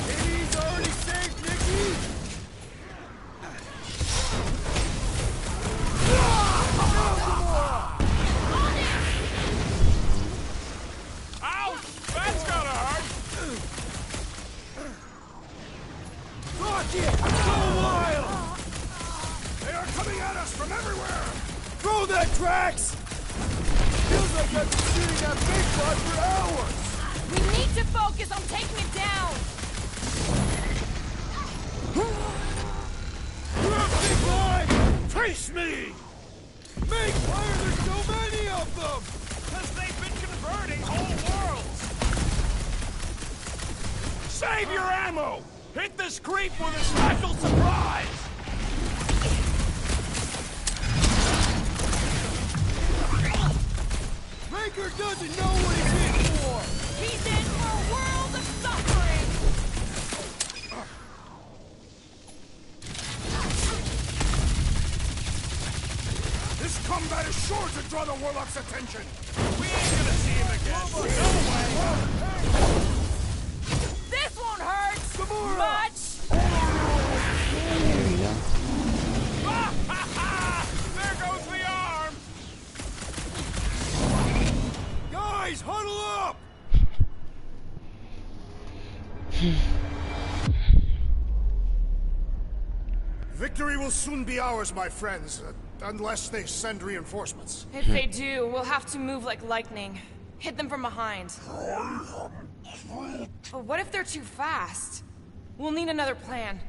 Maybe he's already saved Nikki! Ouch! That's gotta hurt! Rocket! Go wild! They are coming at us from everywhere! Throw that, Drax! Feels like I've been shooting that big bud for hours! We need to focus on taking it down! You're a big line! Face me! Make fire, there's so many of them! Because they've been converting whole worlds! Save your ammo! Hit this creep with a special surprise! Raker doesn't know what he's in for! He's in for a world of suffering! This combat is sure to draw the Warlock's attention! We ain't gonna see him again! No way! This won't hurt much! There we go. Ha ha ha! There goes the arm! Guys, huddle up! Victory will soon be ours, my friends. unless they send reinforcements. If they do, we'll have to move like lightning. Hit them from behind. But what if they're too fast? We'll need another plan.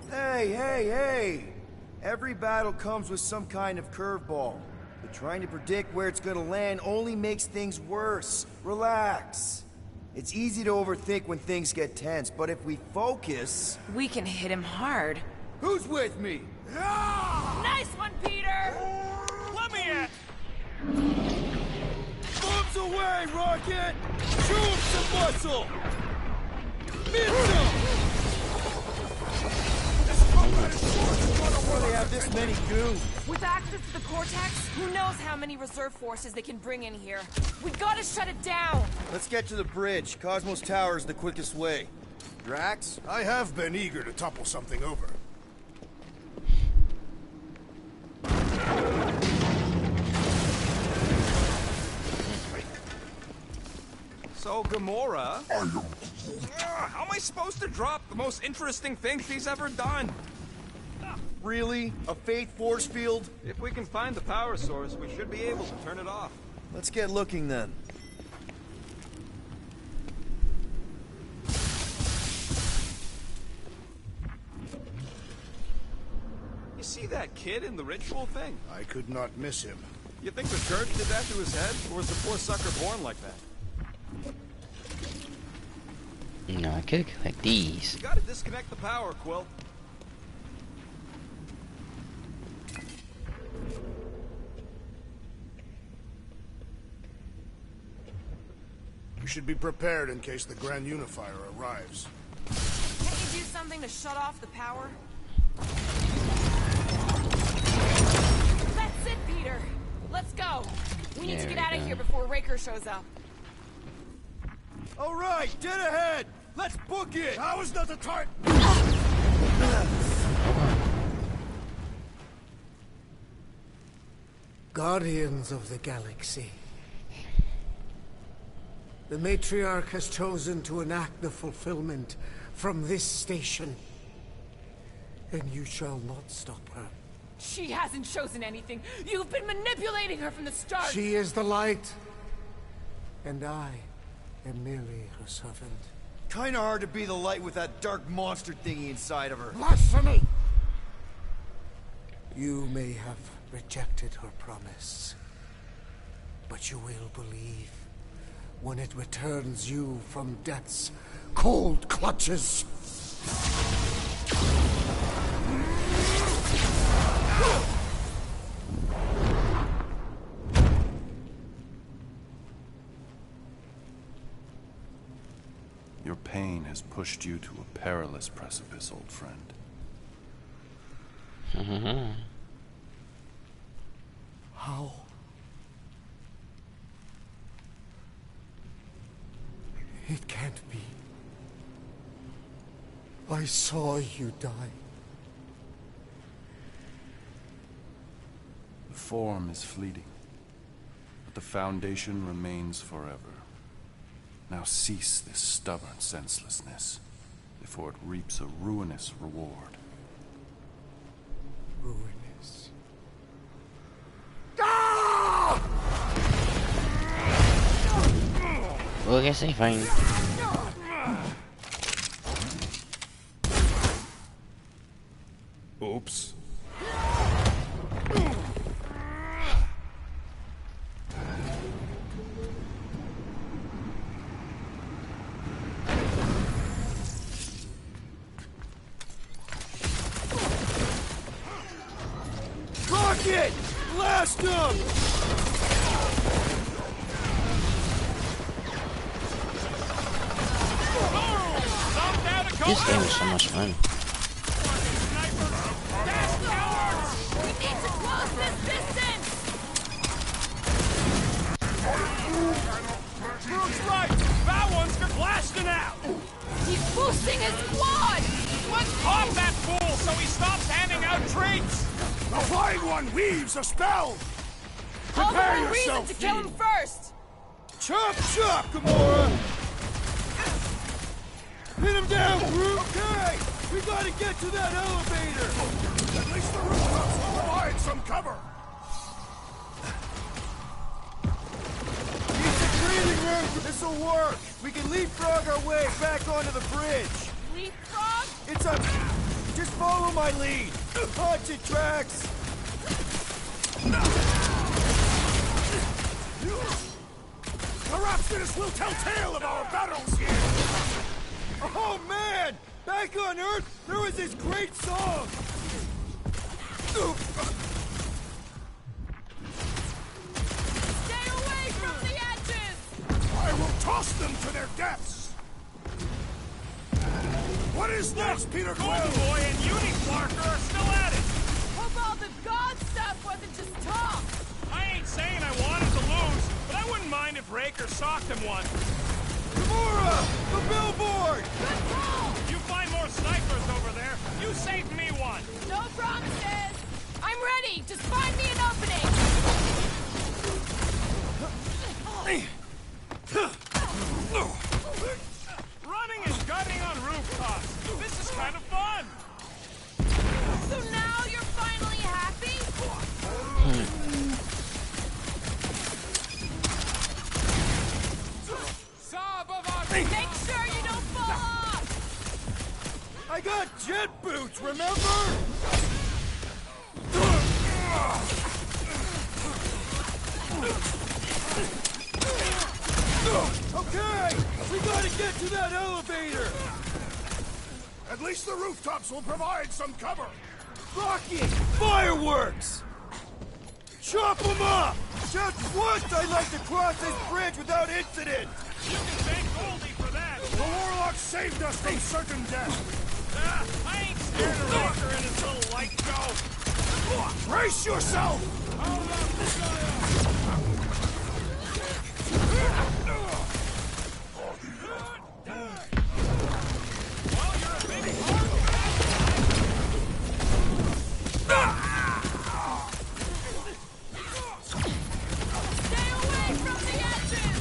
Hey! Every battle comes with some kind of curveball. But trying to predict where it's gonna land only makes things worse. Relax. It's easy to overthink when things get tense, but if we focus... We can hit him hard. Who's with me? Nice one, Peter! Let me in! Bombs away, Rocket! Show him some muscle! Mid-zone! Why do they have this many goons? With access to the Cortex, who knows how many reserve forces they can bring in here. We gotta shut it down! Let's get to the bridge. Cosmos Tower is the quickest way. Drax? I have been eager to topple something over. So, Gamora... how am I supposed to drop the most interesting thing she's ever done? Really? A faith force field? If we can find the power source, we should be able to turn it off. Let's get looking then. You see that kid in the ritual thing? I could not miss him. You think the church did that to his head? Or was the poor sucker born like that? No, I could collect these. You gotta disconnect the power, Quill. We should be prepared in case the Grand Unifier arrives. Can't you do something to shut off the power? That's it, Peter! Let's go! We need to get out of here before Raker shows up. All right, dead ahead! Let's book it! How is not the time? Guardians of the Galaxy. The Matriarch has chosen to enact the fulfillment from this station. And you shall not stop her. She hasn't chosen anything. You've been manipulating her from the start. She is the light. And I am merely her servant. Kinda hard to be the light with that dark monster thingy inside of her. Blasphemy! You may have rejected her promise. But you will believe when it returns you from death's cold clutches. Your pain has pushed you to a perilous precipice, old friend. How? It can't be. I saw you die. The form is fleeting, but the foundation remains forever. Now cease this stubborn senselessness, before it reaps a ruinous reward. Ruinous. Well, I guess they fine. Oops. Rocket! Blast him! This game is so much fun. We need to close this distance! Brooke's right! That one's for blasting out! He's boosting his squad! Let's pop that fool so he stops handing out treats! The Flying One weaves a spell! All the Prepare more reason yourself, to kill him first! Chop, chop, Gamora! Hit him down, Groot! Okay! We gotta get to that elevator! At least the rooftops will provide some cover! Use the breathing room! This'll work! We can leapfrog our way back onto the bridge! Leapfrog? It's a... Just follow my lead! Haunted tracks! The Rhapsodists will tell tale of our battles here! Oh man! Back on Earth, there was this great song! Stay away from the edges! I will toss them to their deaths! What is this, Peter Quill? Boy and Uniflarker are still at it! Hope all the god stuff wasn't just talk! I ain't saying I wanted to lose, but I wouldn't mind if Raker socked him one. Gamora! The billboard! Good call! You find more snipers over there, you save me one! No promises! I'm ready! Just find me an opening! Running and gunning on rooftops! This is kind of fun! So now you're finally happy? Make sure you don't fall off! I got jet boots, remember? Okay! We gotta get to that elevator! At least the rooftops will provide some cover! Rocket! Fireworks! Chop them up! Just once I'd like to cross this bridge without incident! You can thank Goldie for that! The Warlock saved us from certain death! I ain't scared of Raker and his little light show! Brace yourself! Stay away from the edges!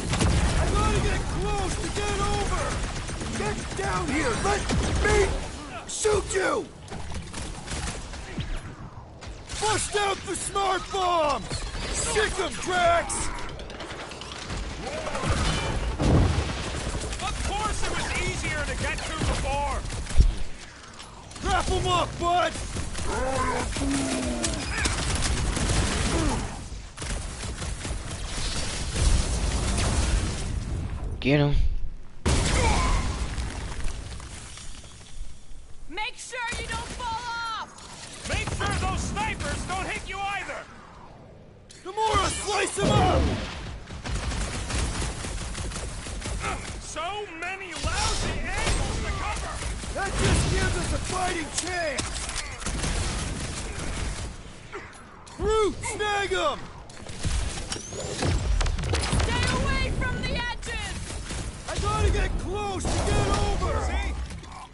I gotta get close to get over! Get down here! Let me shoot you! Bust out the smart bombs! Sick 'em, Drax! Of course it was easier to get to before! Wrap 'em up, bud! Get him. Make sure you don't fall off! Make sure those snipers don't hit you either! Gamora, slice him up! So many lousy angles to cover! That just gives us a fighting chance! Groot, snag him! Stay away from the edges! I gotta get close to get over! See?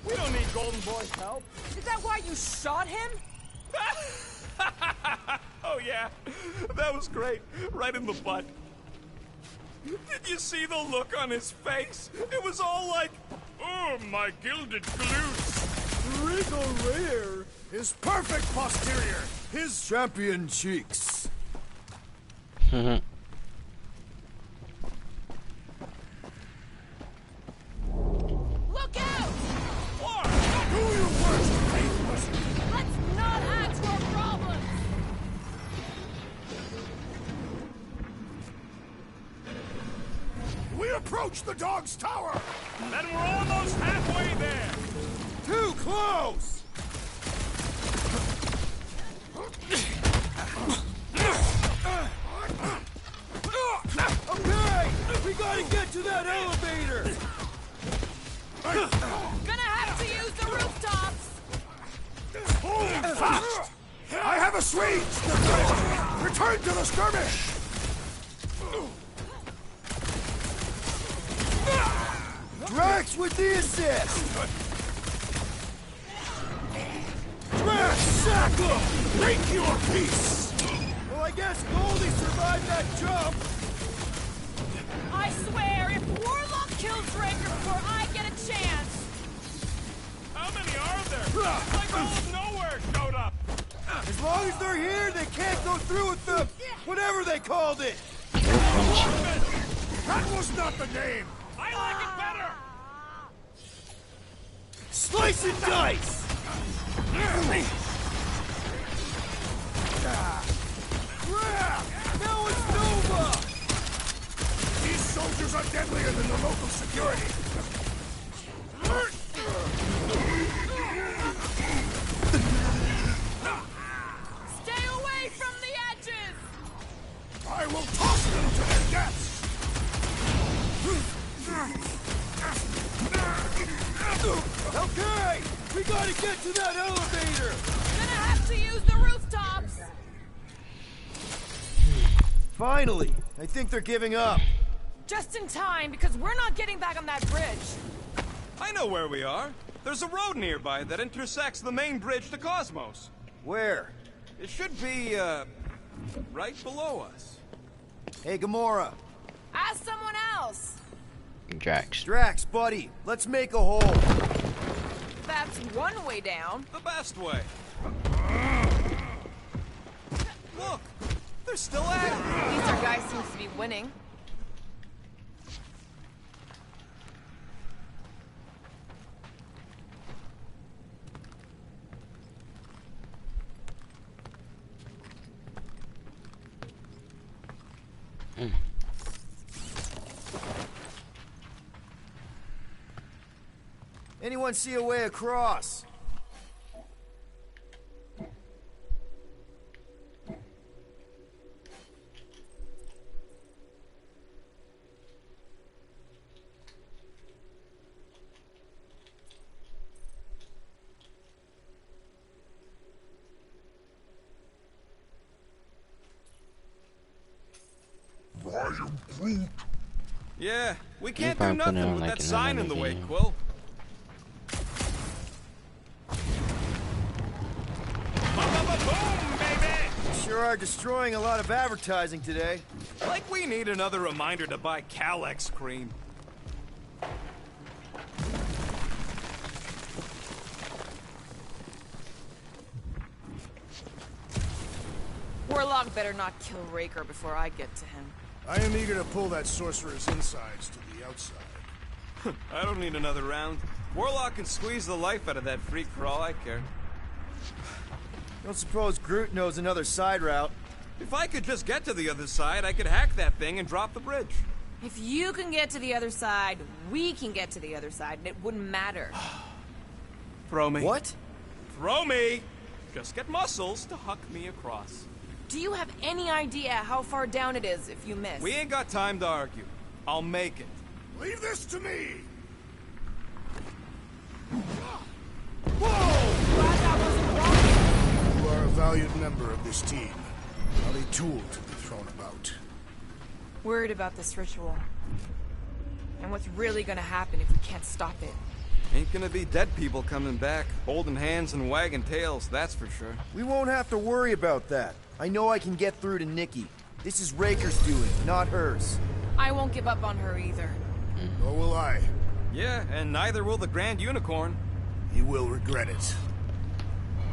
We don't need Golden Boy's help. Is that why you shot him? Oh yeah, that was great. Right in the butt. Did you see the look on his face? It was all like, oh, my gilded glutes. Regal rear! His perfect posterior! His champion cheeks! Look out! What? Do your worst, faithless! Let's not add to our problems! We approach the dog's tower! Then we're almost halfway there. Too close! Okay! We gotta get to that elevator! Gonna have to use the rooftops! Hold fast! I have a swing! Return to the skirmish! Drax with the assist! Drax, sack him! Make your peace! Well, I guess Goldie survived that jump! I swear, if Warlock kills Raker before I get a chance... How many are there? It's like all of nowhere showed up. As long as they're here, they can't go through with the whatever they called it. That was not the name! I like it better! Slice and dice! Now it's Nova! These soldiers are deadlier than the local security! Stay away from the edges! I will toss them to their deaths! Okay! We gotta get to that elevator! Gonna have to use the rooftops! Finally! I think they're giving up. Just in time, because we're not getting back on that bridge. I know where we are. There's a road nearby that intersects the main bridge to Cosmos. Where? It should be, right below us. Hey, Gamora. Ask someone else. Drax. Drax, buddy. Let's make a hole. That's one way down. The best way. Look! They're still at it! At least our guy seems to be winning. Anyone see a way across? Yeah, we can't probably do put it nothing on, with like, that sign in another the way, video. Quill. Boom, baby! Sure are destroying a lot of advertising today. Like we need another reminder to buy Calex cream. Warlock better not kill Raker before I get to him. I am eager to pull that sorcerer's insides to the outside. I don't need another round. Warlock can squeeze the life out of that freak for all I care. Don't suppose Groot knows another side route. If I could just get to the other side, I could hack that thing and drop the bridge. If you can get to the other side, we can get to the other side, and it wouldn't matter. Throw me. What? Throw me! Just get muscles to huck me across. Do you have any idea how far down it is if you miss? We ain't got time to argue. I'll make it. Leave this to me! Whoa! Glad that wasn't wrong. You are a valued member of this team. Not a tool to be thrown about. Worried about this ritual. And what's really gonna happen if we can't stop it. Ain't gonna be dead people coming back, holding hands and wagging tails, that's for sure. We won't have to worry about that. I know I can get through to Nikki. This is Raker's doing, not hers. I won't give up on her either. Nor will I. Yeah, and neither will the Grand Unicorn. He will regret it.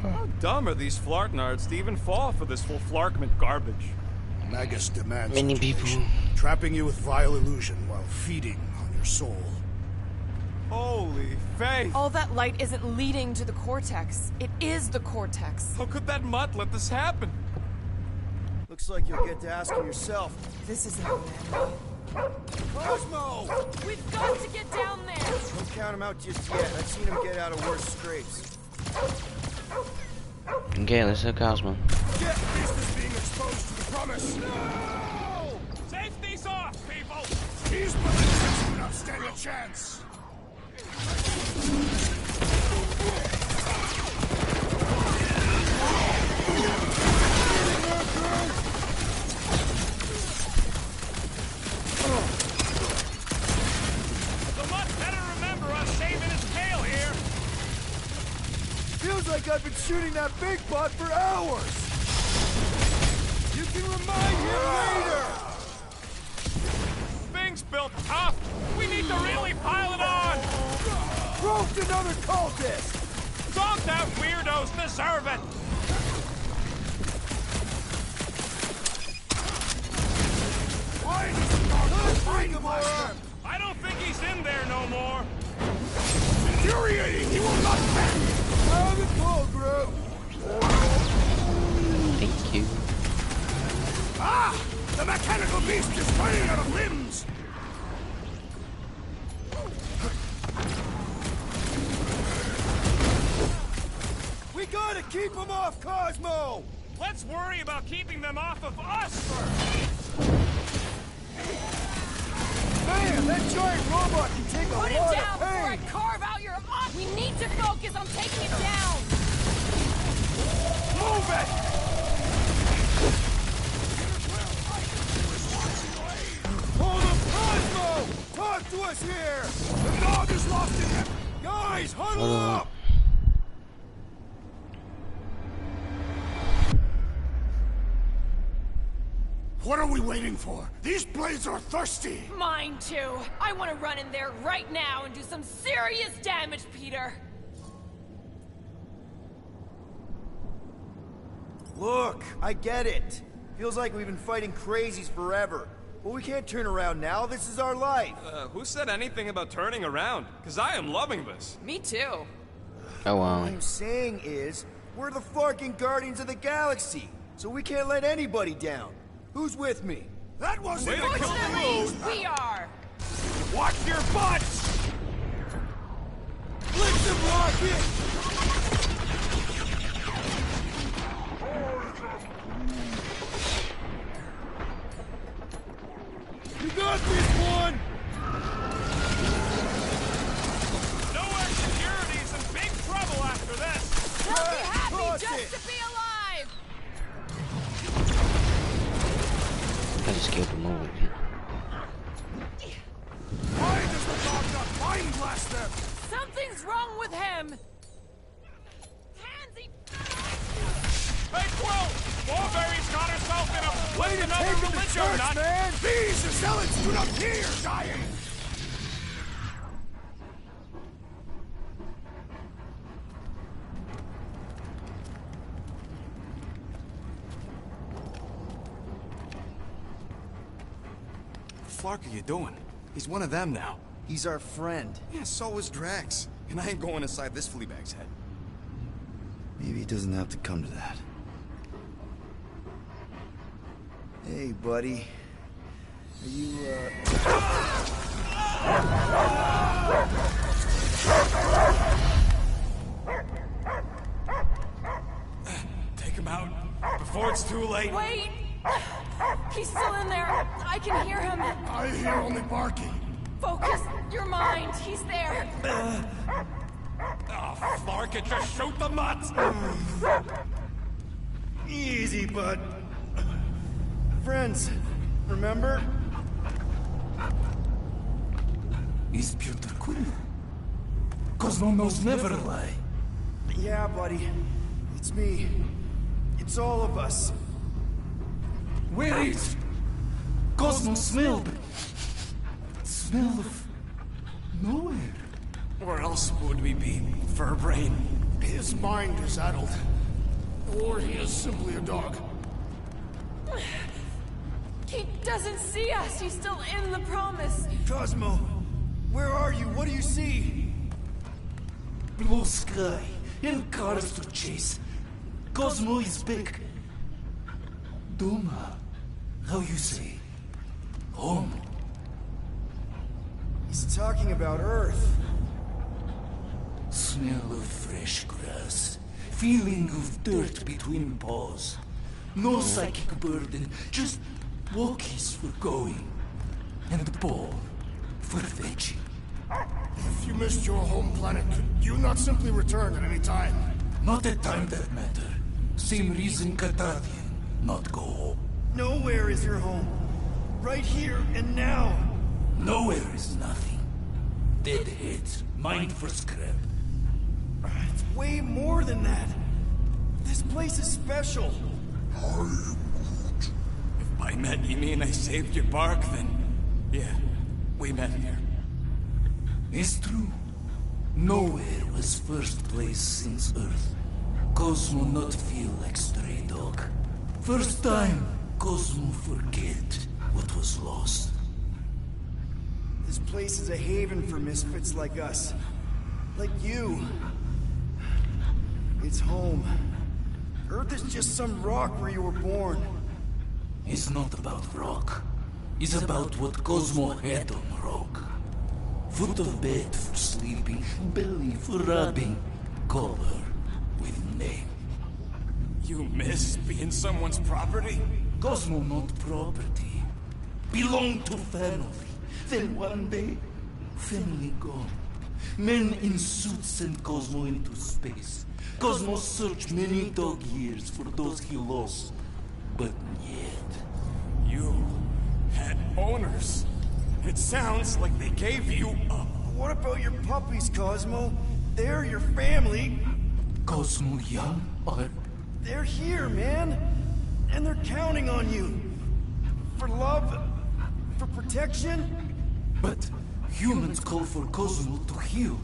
How dumb are these Flartnards to even fall for this full Flarkment garbage? Magus demands Many situation, people. trapping you with vile illusion while feeding on your soul. Holy faith! All that light isn't leading to the Cortex. It is the Cortex. How could that mutt let this happen? Looks like you'll get to asking yourself. This isn't the end. Cosmo! We've got to get down there! Don't count him out just yet. I've seen him get out of worse scrapes. Okay, let's hit Cosmo. Get business being exposed to the promise! No! Safety's off, people! These bullets do not stand a chance! The mutt better remember us saving his tail here! Feels like I've been shooting that big butt for hours! You can remind him later! Thing's built tough! We need to really pile it on! Roped another cultist! washed-out weirdos deserve it! Why does the dog find him? I don't think he's in there no more! Infuriating! He will not bend! Have it go, Groot! Thank you. Ah! The mechanical beast is running out of limbs! We gotta keep him off Cosmo! Let's worry about keeping them off of us first! Man, that giant robot can take a Put it lot down of before I pain! carve out your eye! We need to focus on taking it down! Move it! Hold him, Cosmo! Talk to us here! The dog is lost in him! Guys, huddle up! What are we waiting for? These blades are thirsty! Mine too! I want to run in there right now and do some serious damage, Peter! Look, I get it. Feels like we've been fighting crazies forever. But we can't turn around now, this is our life. Who said anything about turning around? Because I am loving this. Me too. Oh, wow. What I'm saying is, we're the fucking Guardians of the Galaxy, so we can't let anybody down. Who's with me? That wasn't Fortunately, we are! Watch your butts! Blitz him, Rocket! You got this one! Nowhere Security's in big trouble after this! They'll be happy Cross just it. to be alive! I just killed the movie. Why does the dog not mind blast them? Something's wrong with him! Tansy! Hey, Quill! Warberry's got herself in a... Way to another take him to religion church, nut. man! These zealots do not fear dying! What the fuck are you doing? He's one of them now. He's our friend. Yeah, so is Drax. And I ain't going inside this fleabag's head. Maybe it doesn't have to come to that. Hey, buddy. Are you, Take him out before it's too late. Wait! He's still in there. I can hear him. I hear only barking. Focus your mind. He's there. Oh, Flark, it just shoot the nuts! Easy, bud. Friends, remember? Is Peter Quill? Cosmo knows never lie. Yeah, buddy. It's me. It's all of us. Where is Cosmo smell? Smell of nowhere. Where else would we be, Furbrain? His mind is addled. Or he is simply a dog. He doesn't see us. He's still in the promise. Cosmo, where are you? What do you see? Blue sky and cars to chase. Cosmo is back. Doma, how you say? Home. He's talking about Earth. Smell of fresh grass. Feeling of dirt between paws. No psychic burden, just walkies for going. And the ball for fetching. If you missed your home planet, could you not simply return at any time? Not a time that matter. Same reason Katardian not go home. Nowhere is your home. Right here and now. Nowhere is nothing. Dead heads, mind for scrap. It's way more than that. This place is special. If by met you mean I saved your bark, then... yeah, we met here. It's true. Nowhere was first place since Earth. Cosmo not feel like stray dog. First time, Cosmo forget what was lost. This place is a haven for misfits like us. Like you. It's home. Earth is just some rock where you were born. It's not about rock. It's about what Cosmo had on rock. Foot of bed for sleeping, belly for rubbing, color with name. You miss being someone's property? Cosmo not property. Belong to family. Then one day, family gone. Men in suits send Cosmo into space. Cosmo searched many dog years for those he lost. But yet... You had owners. It sounds like they gave you up. What about your puppies, Cosmo? They're your family. Cosmo young or... They're here, man. And they're counting on you. For love, for protection. But humans call for Cosmo to heal.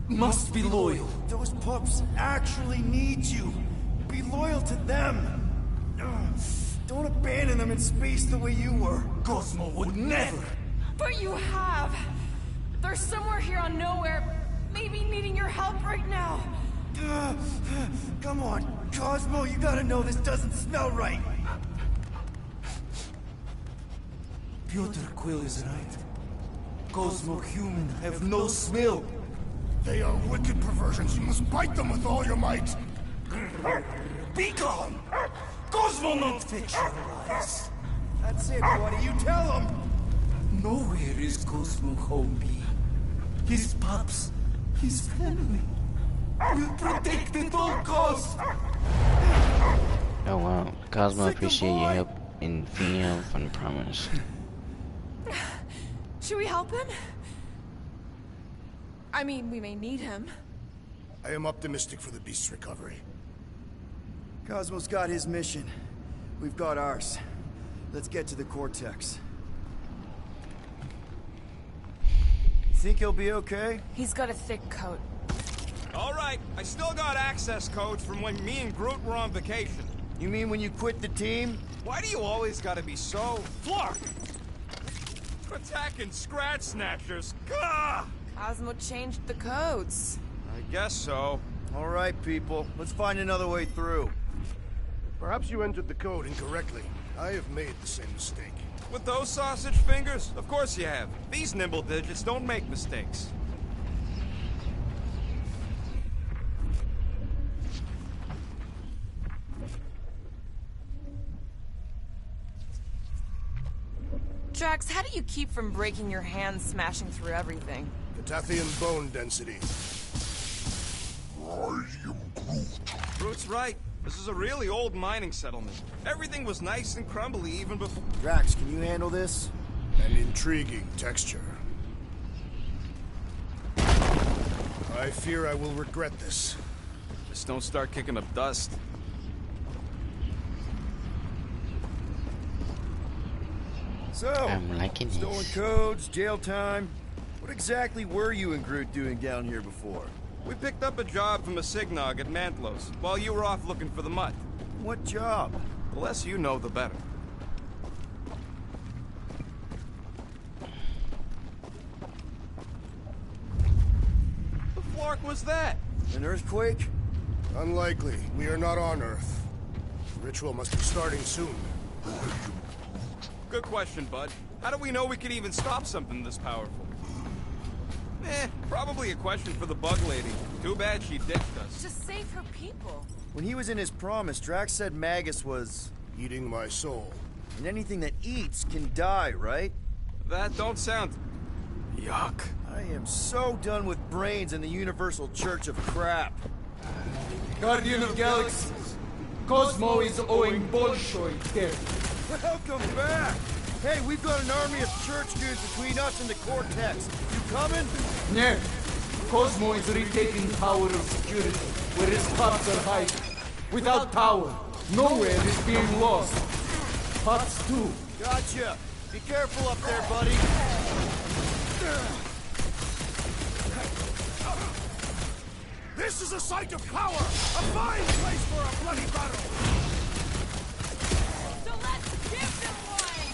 Must be loyal. Those pups actually need you. Be loyal to them. Don't abandon them in space the way you were. Cosmo would never. But you have. They're somewhere here on Nowhere, maybe needing your help right now. Come on, Cosmo, you gotta know this doesn't smell right. Piotr Quill is right. Cosmo human have no smell. They are wicked perversions. You must bite them with all your might. Be gone! Cosmo not fictionalize. That's it, buddy. You tell him. Nowhere is Cosmo home be. His pups, his family. Will protect at all costs. Oh wow, Cosmo, appreciate your help in freeing him from the promise. Should we help him? I mean, we may need him. I am optimistic for the beast's recovery. Cosmo's got his mission. We've got ours. Let's get to the Cortex. Think he'll be okay? He's got a thick coat. All right, I still got access codes from when me and Groot were on vacation. You mean when you quit the team? Why do you always gotta be so... Flark! Attacking Scratch Snatchers. Gah! Cosmo changed the codes. I guess so. All right, people. Let's find another way through. Perhaps you entered the code incorrectly. I have made the same mistake. With those sausage fingers? Of course you have. These nimble digits don't make mistakes. Drax, how do you keep from breaking your hands smashing through everything? Catathian bone density. I am Groot. Groot's right. This is a really old mining settlement. Everything was nice and crumbly even before... Drax, can you handle this? An intriguing texture. I fear I will regret this. Just don't start kicking up dust. So, I'm liking stolen this. codes, jail time. What exactly were you and Groot doing down here before? We picked up a job from a Signog at Mantlos, while you were off looking for the mutt. What job? The less you know, the better. The flark was that? An earthquake? Unlikely. We are not on Earth. The ritual must be starting soon. Good question, bud. How do we know we could even stop something this powerful? Probably a question for the bug lady. Too bad she ditched us. Just save her people. When he was in his promise, Drax said Magus was... eating my soul. And anything that eats can die, right? That don't sound... yuck. I am so done with brains and the Universal Church of Crap. Guardian of Galaxies, Cosmo is owing Bolshoi death. Welcome back! Hey, we've got an army of church dudes between us and the Cortex. You coming? No. Cosmo is retaking Tower of Security, where his pups are hiding. Without Tower, nowhere is being lost. Pups too. Gotcha. Be careful up there, buddy. This is a site of power! A fine place for a bloody battle! So let's give them one!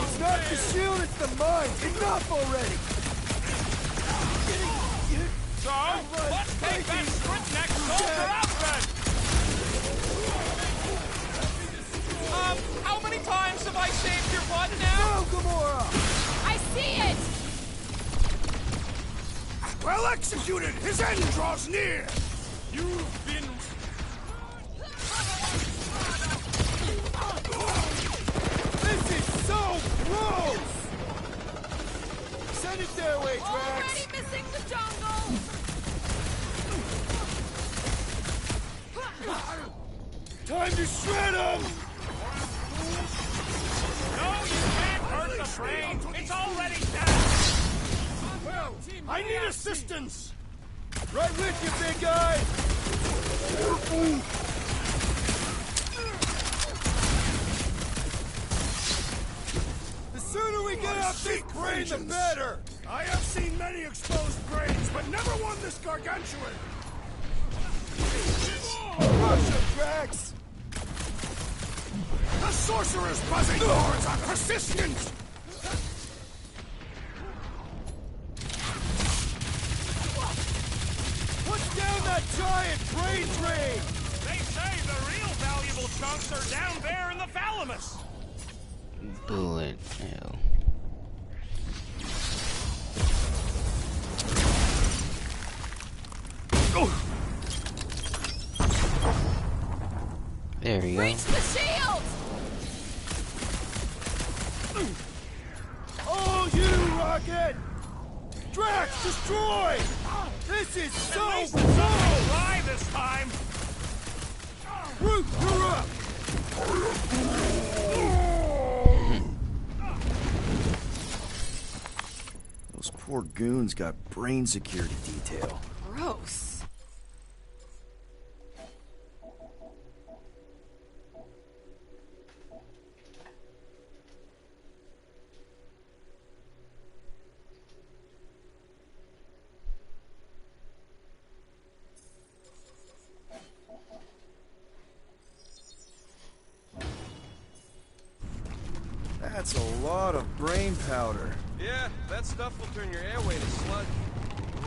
It's not the shield, it's the mind! Enough already! So, let's take that Strip-neck soldier out then! How many times have I saved your butt now? No, Gamora! I see it! Well executed! His end draws near! You've been... This is so gross! Send it their way, Drax! Already missing the jungle! Time to shred him! No, you can't hurt the brain! It's already dead! Well, I need assistance! Right with you, big guy! The sooner we get out this brain, the better! I have seen many exposed brains, but never one this gargantuan! Crush him, Drax! The sorcerer's buzzing roars are persistent! Put down that giant brain drain! They say the real valuable chunks are down there in the thalamus! Bullet hell. There we go. Reach the shield! Oh, you, Rocket! Drax, destroy! This is so At least it's something dry this time! Groot, you're up! Those poor goons got brain security detail. Gross. That's a lot of brain powder. Yeah, that stuff will turn your airway to sludge.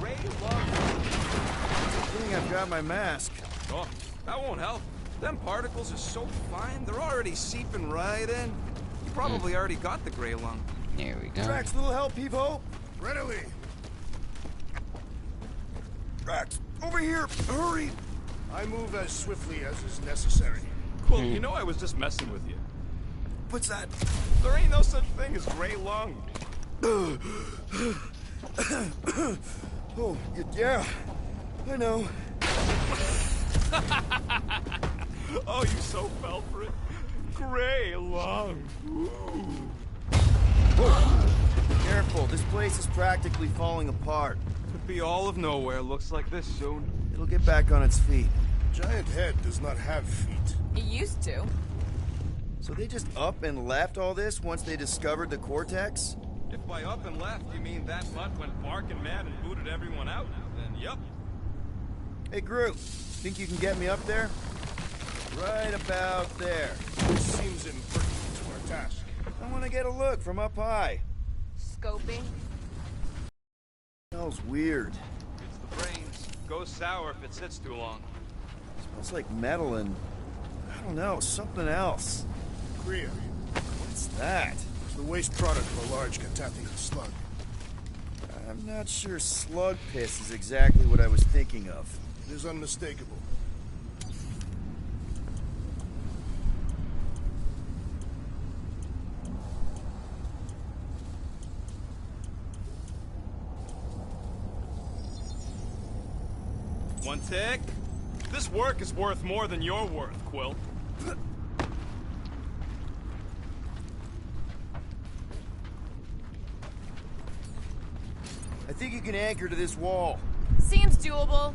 Ray love. I think I've got my mask. Oh, that won't help. Them particles are so fine, they're already seeping right in. You probably already got the gray lung. There we go. Drax, little help, Heave-Ho? Readily! Drax, over here, hurry! I move as swiftly as is necessary. Well, you know I was just messing with you. What's that? There ain't no such thing as gray lung. Oh, yeah, I know. Oh, you so fell for it. Gray lung. Careful, this place is practically falling apart. Could be all of nowhere looks like this soon. It'll get back on its feet. Giant head does not have feet. It used to. So they just up and left all this once they discovered the Cortex? If by up and left you mean that butt went barking mad and booted everyone out, then yup. Hey, Groot, think you can get me up there? Right about there. Which seems impertinent to our task. I want to get a look from up high. Scoping. Smells weird. It's the brains. Goes sour if it sits too long. Smells like metal and, I don't know, something else. Kriya. What's that? It's the waste product of a large Catathian slug. I'm not sure slug piss is exactly what I was thinking of. It is unmistakable. One tick. This work is worth more than your worth, Quill. I think you can anchor to this wall. Seems doable.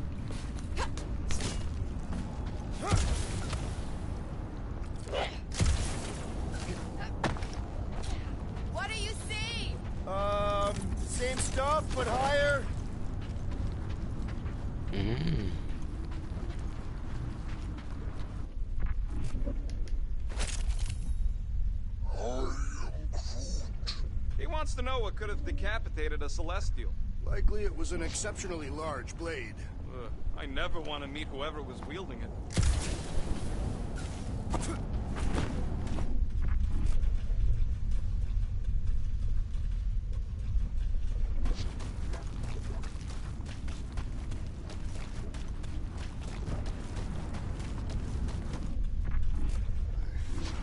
What do you see? Same stuff, but higher. He wants to know what could have decapitated a Celestial. Likely it was an exceptionally large blade. I never want to meet whoever was wielding it.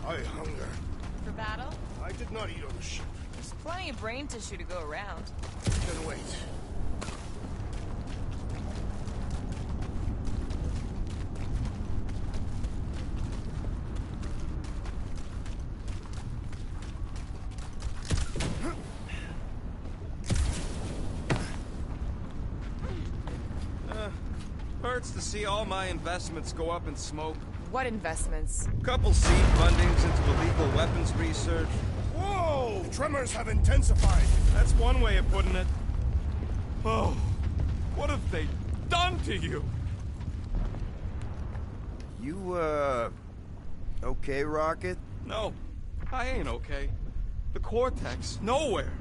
I hunger. For battle? I did not eat on the ship. There's plenty of brain tissue to go around. Then wait. Hurts to see all my investments go up in smoke. What investments? Couple seed fundings into illegal weapons research. Whoa! Tremors have intensified. That's one way of putting it. Oh, what have they done to you? You, okay, Rocket? No, I ain't okay. The Cortex, nowhere.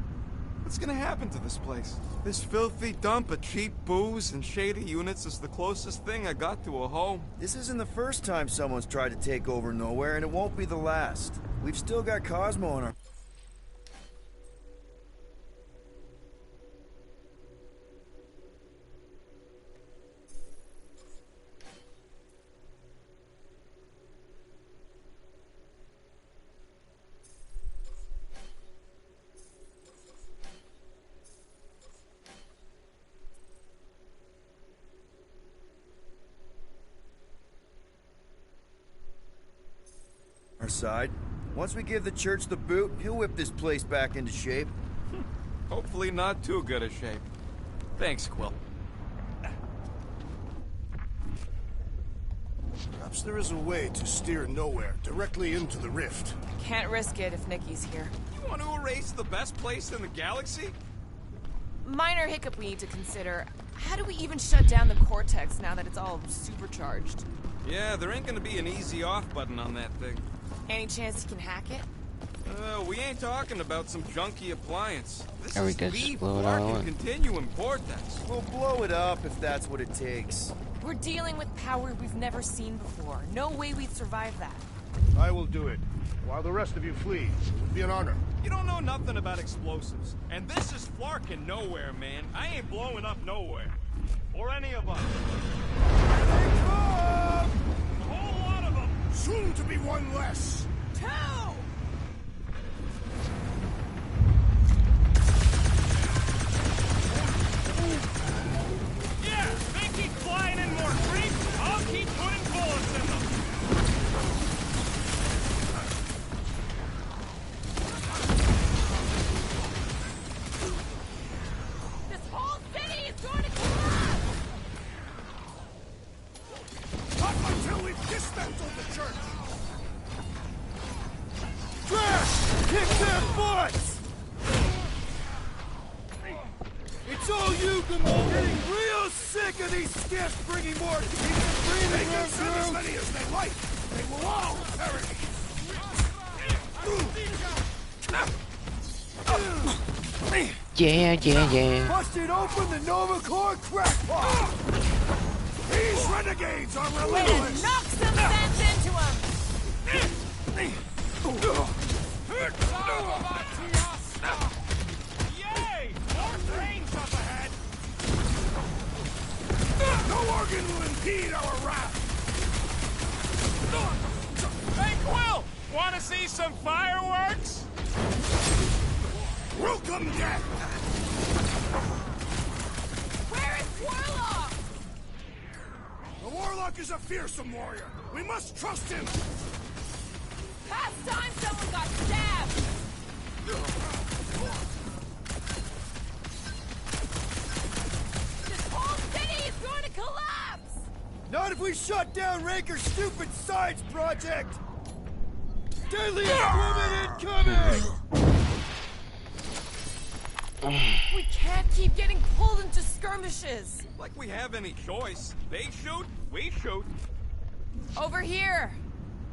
What's gonna happen to this place? This filthy dump of cheap booze and shady units is the closest thing I got to a home. This isn't the first time someone's tried to take over Nowhere, and it won't be the last. We've still got Cosmo on our... side. Once we give the church the boot, he'll whip this place back into shape. Hopefully not too good a shape. Thanks, Quill. Perhaps there is a way to steer Nowhere directly into the rift. Can't risk it if Nikki's here. You want to erase the best place in the galaxy? Minor hiccup we need to consider. How do we even shut down the Cortex now that it's all supercharged? Yeah, there ain't gonna be an easy off button on that thing. Any chance you can hack it? We ain't talking about some junky appliance. This Are we is good? the Just blow it all Flarkin up? Continuum Vortex. We'll blow it up if that's what it takes. We're dealing with power we've never seen before. No way we'd survive that. I will do it. While the rest of you flee. It would be an honor. You don't know nothing about explosives. And this is Flarkin Nowhere, man. I ain't blowing up Nowhere. Or any of us. They come! A whole lot of them! Soon to be one less! Two! Yeah, they keep flying in more creeps. I'll keep putting bullets in them. This whole city is going to collapse! Not until we've dismantled the church! Drax! Kick their butts! It's all you, Gamora! Getting real sick of these skiffs bringing more to keep the breathing They room can send as through! many as they like! They will all perish! Yeah. Busted open the Nova Corps crackpot! These renegades are relentless! Knock some sense into him! Yay! More trains up ahead! No organ will impede our wrath! Hey, Quill! Wanna see some fireworks? Welcome, death! Where is Warlock? The Warlock is a fearsome warrior. We must trust him! Past time someone got stabbed! This whole city is going to collapse! Not if we shut down Raker's stupid science project! Deadly equipment incoming! We can't keep getting pulled into skirmishes. Like we have any choice. They shoot, we shoot. Over here.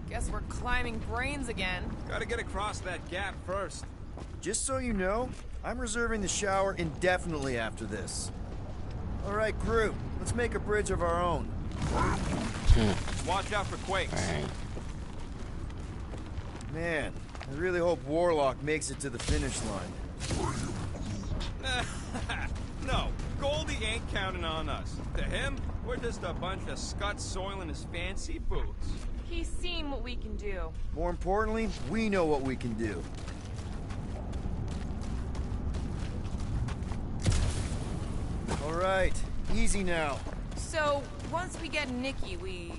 Guess we're climbing brains again. Gotta get across that gap first. Just so you know, I'm reserving the shower indefinitely after this. All right, Groot, let's make a bridge of our own. Watch out for quakes. Right. Man, I really hope Warlock makes it to the finish line. No, Goldie ain't counting on us. To him, we're just a bunch of scuts soiling his fancy boots. He's seen what we can do. More importantly, we know what we can do. All right, easy now. So, once we get Nikki, we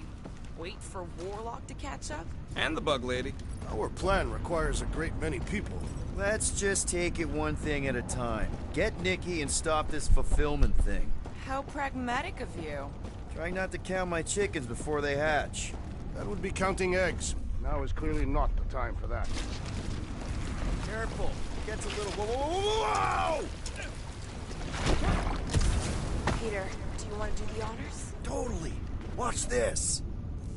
wait for Warlock to catch up? And the bug lady. Our plan requires a great many people. Let's just take it one thing at a time. Get Nikki and stop this fulfillment thing. How pragmatic of you. Trying not to count my chickens before they hatch. That would be counting eggs. Now is clearly not the time for that. Careful. Gets a little... Whoa! Peter, do you want to do the honors? Totally. Watch this.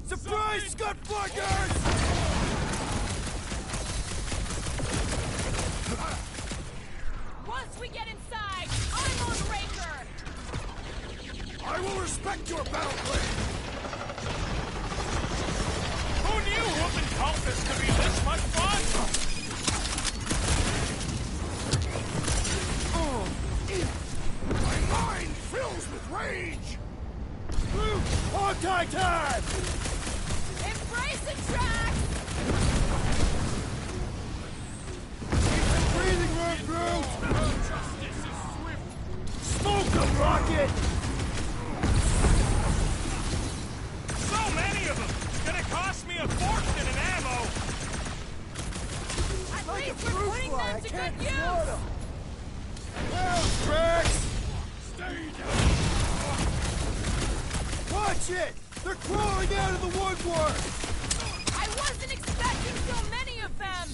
Surprise, Scutfuckers! Once we get inside, I'm on Raker! I will respect your battle plan! Who knew whooping cultists could be this much fun? My mind fills with rage! Hog-tie time! Embrace the track! Breathing room, Groot! Justice is swift. Smoke 'em, Rocket! So many of them! It's gonna cost me a fortune in ammo! At least we're putting them to good use! Well, Drax! Stay down! Watch it! They're crawling out of the woodwork! I wasn't expecting so many of them!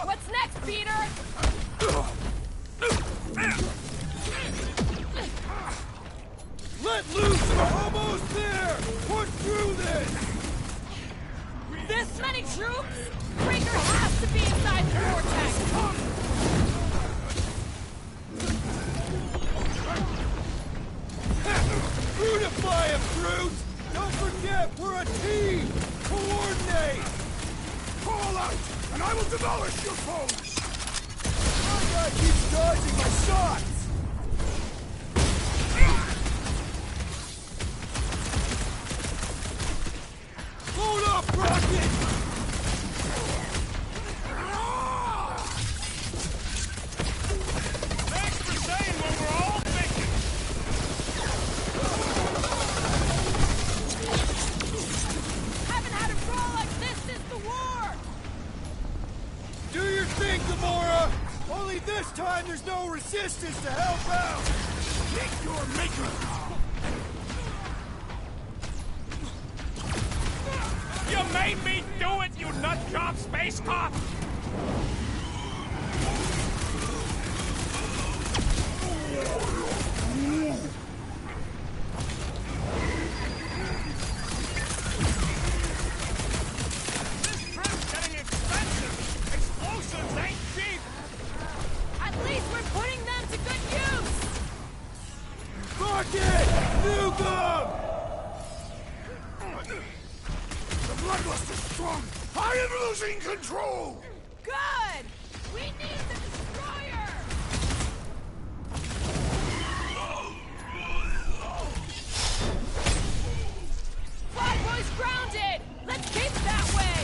What's next, Peter? Let loose! We're almost there! Push through this! This many troops? Raker has to be inside the vortex! Unify him, Groot! Don't forget, we're a team! Coordinate! Call out, and I will demolish your foes! My guy keeps dodging my shots! Load up, Rocket! Thanks for saying what we're all thinking! Haven't had a brawl like this since the war! Do your thing, Gamora! Only this time there's no resistance to help out! Meet your maker! You made me do it, you nutjob space cop! This trip's getting expensive! Explosives ain't cheap! At least we're putting them to good use! Rocket! Nuke 'em! The bloodlust is strong! I am losing control! Good! We need the destroyer! Flyboy's grounded! Let's keep it that way!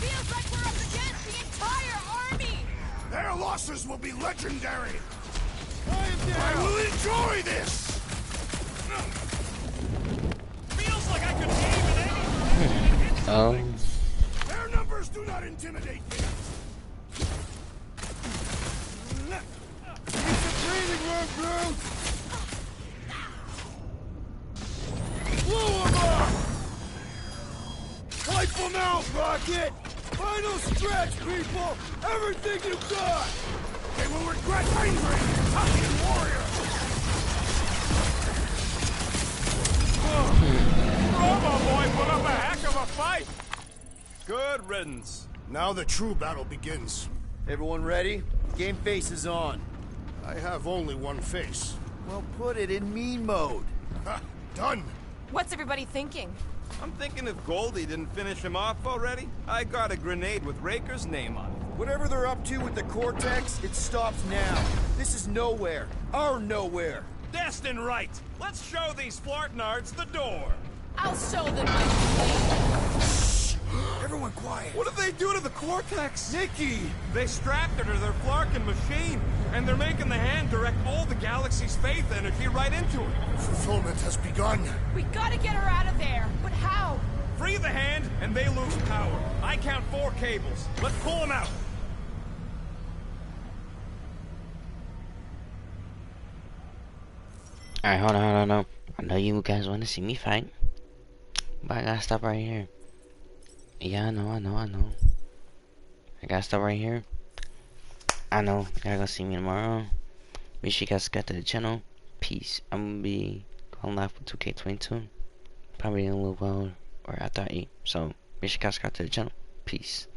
Feels like we're up against the entire army! Their losses will be legendary! I I will enjoy this! Feels like I could aim at anything! Their numbers do not intimidate me! Use the breathing room, Groot! Blow 'em up! Wipe Careful now, Rocket! Final stretch, people! Everything you got! They will regret angry Kentuckian warrior! Robo Boy put up a heck of a fight! Good riddance. Now the true battle begins. Everyone ready? Game face is on. I have only one face. Well, put it in mean mode. Ha! Done! What's everybody thinking? I'm thinking if Goldie didn't finish him off already, I got a grenade with Raker's name on it. Whatever they're up to with the Cortex, it stops now. This is nowhere. Our nowhere. Destin right. Let's show these Flartnards the door. I'll show them my Everyone quiet. What did they do to the Cortex? Nikki! They strapped her to their Flarkin machine, and they're making the hand direct all the galaxy's faith energy right into it. Fulfillment has begun. We gotta get her out of there. But how? Free the hand, and they lose power. I count 4 cables. Let's pull them out. Alright, hold on. I know you guys want to see me fight, but I gotta stop right here. Yeah, I know. I gotta stop right here. I know, you gotta go see me tomorrow. Make sure you guys subscribe to the channel. Peace. I'm gonna be going live for 2K22. Probably in a little while or after I eat. So, make sure you guys subscribe to the channel. Peace.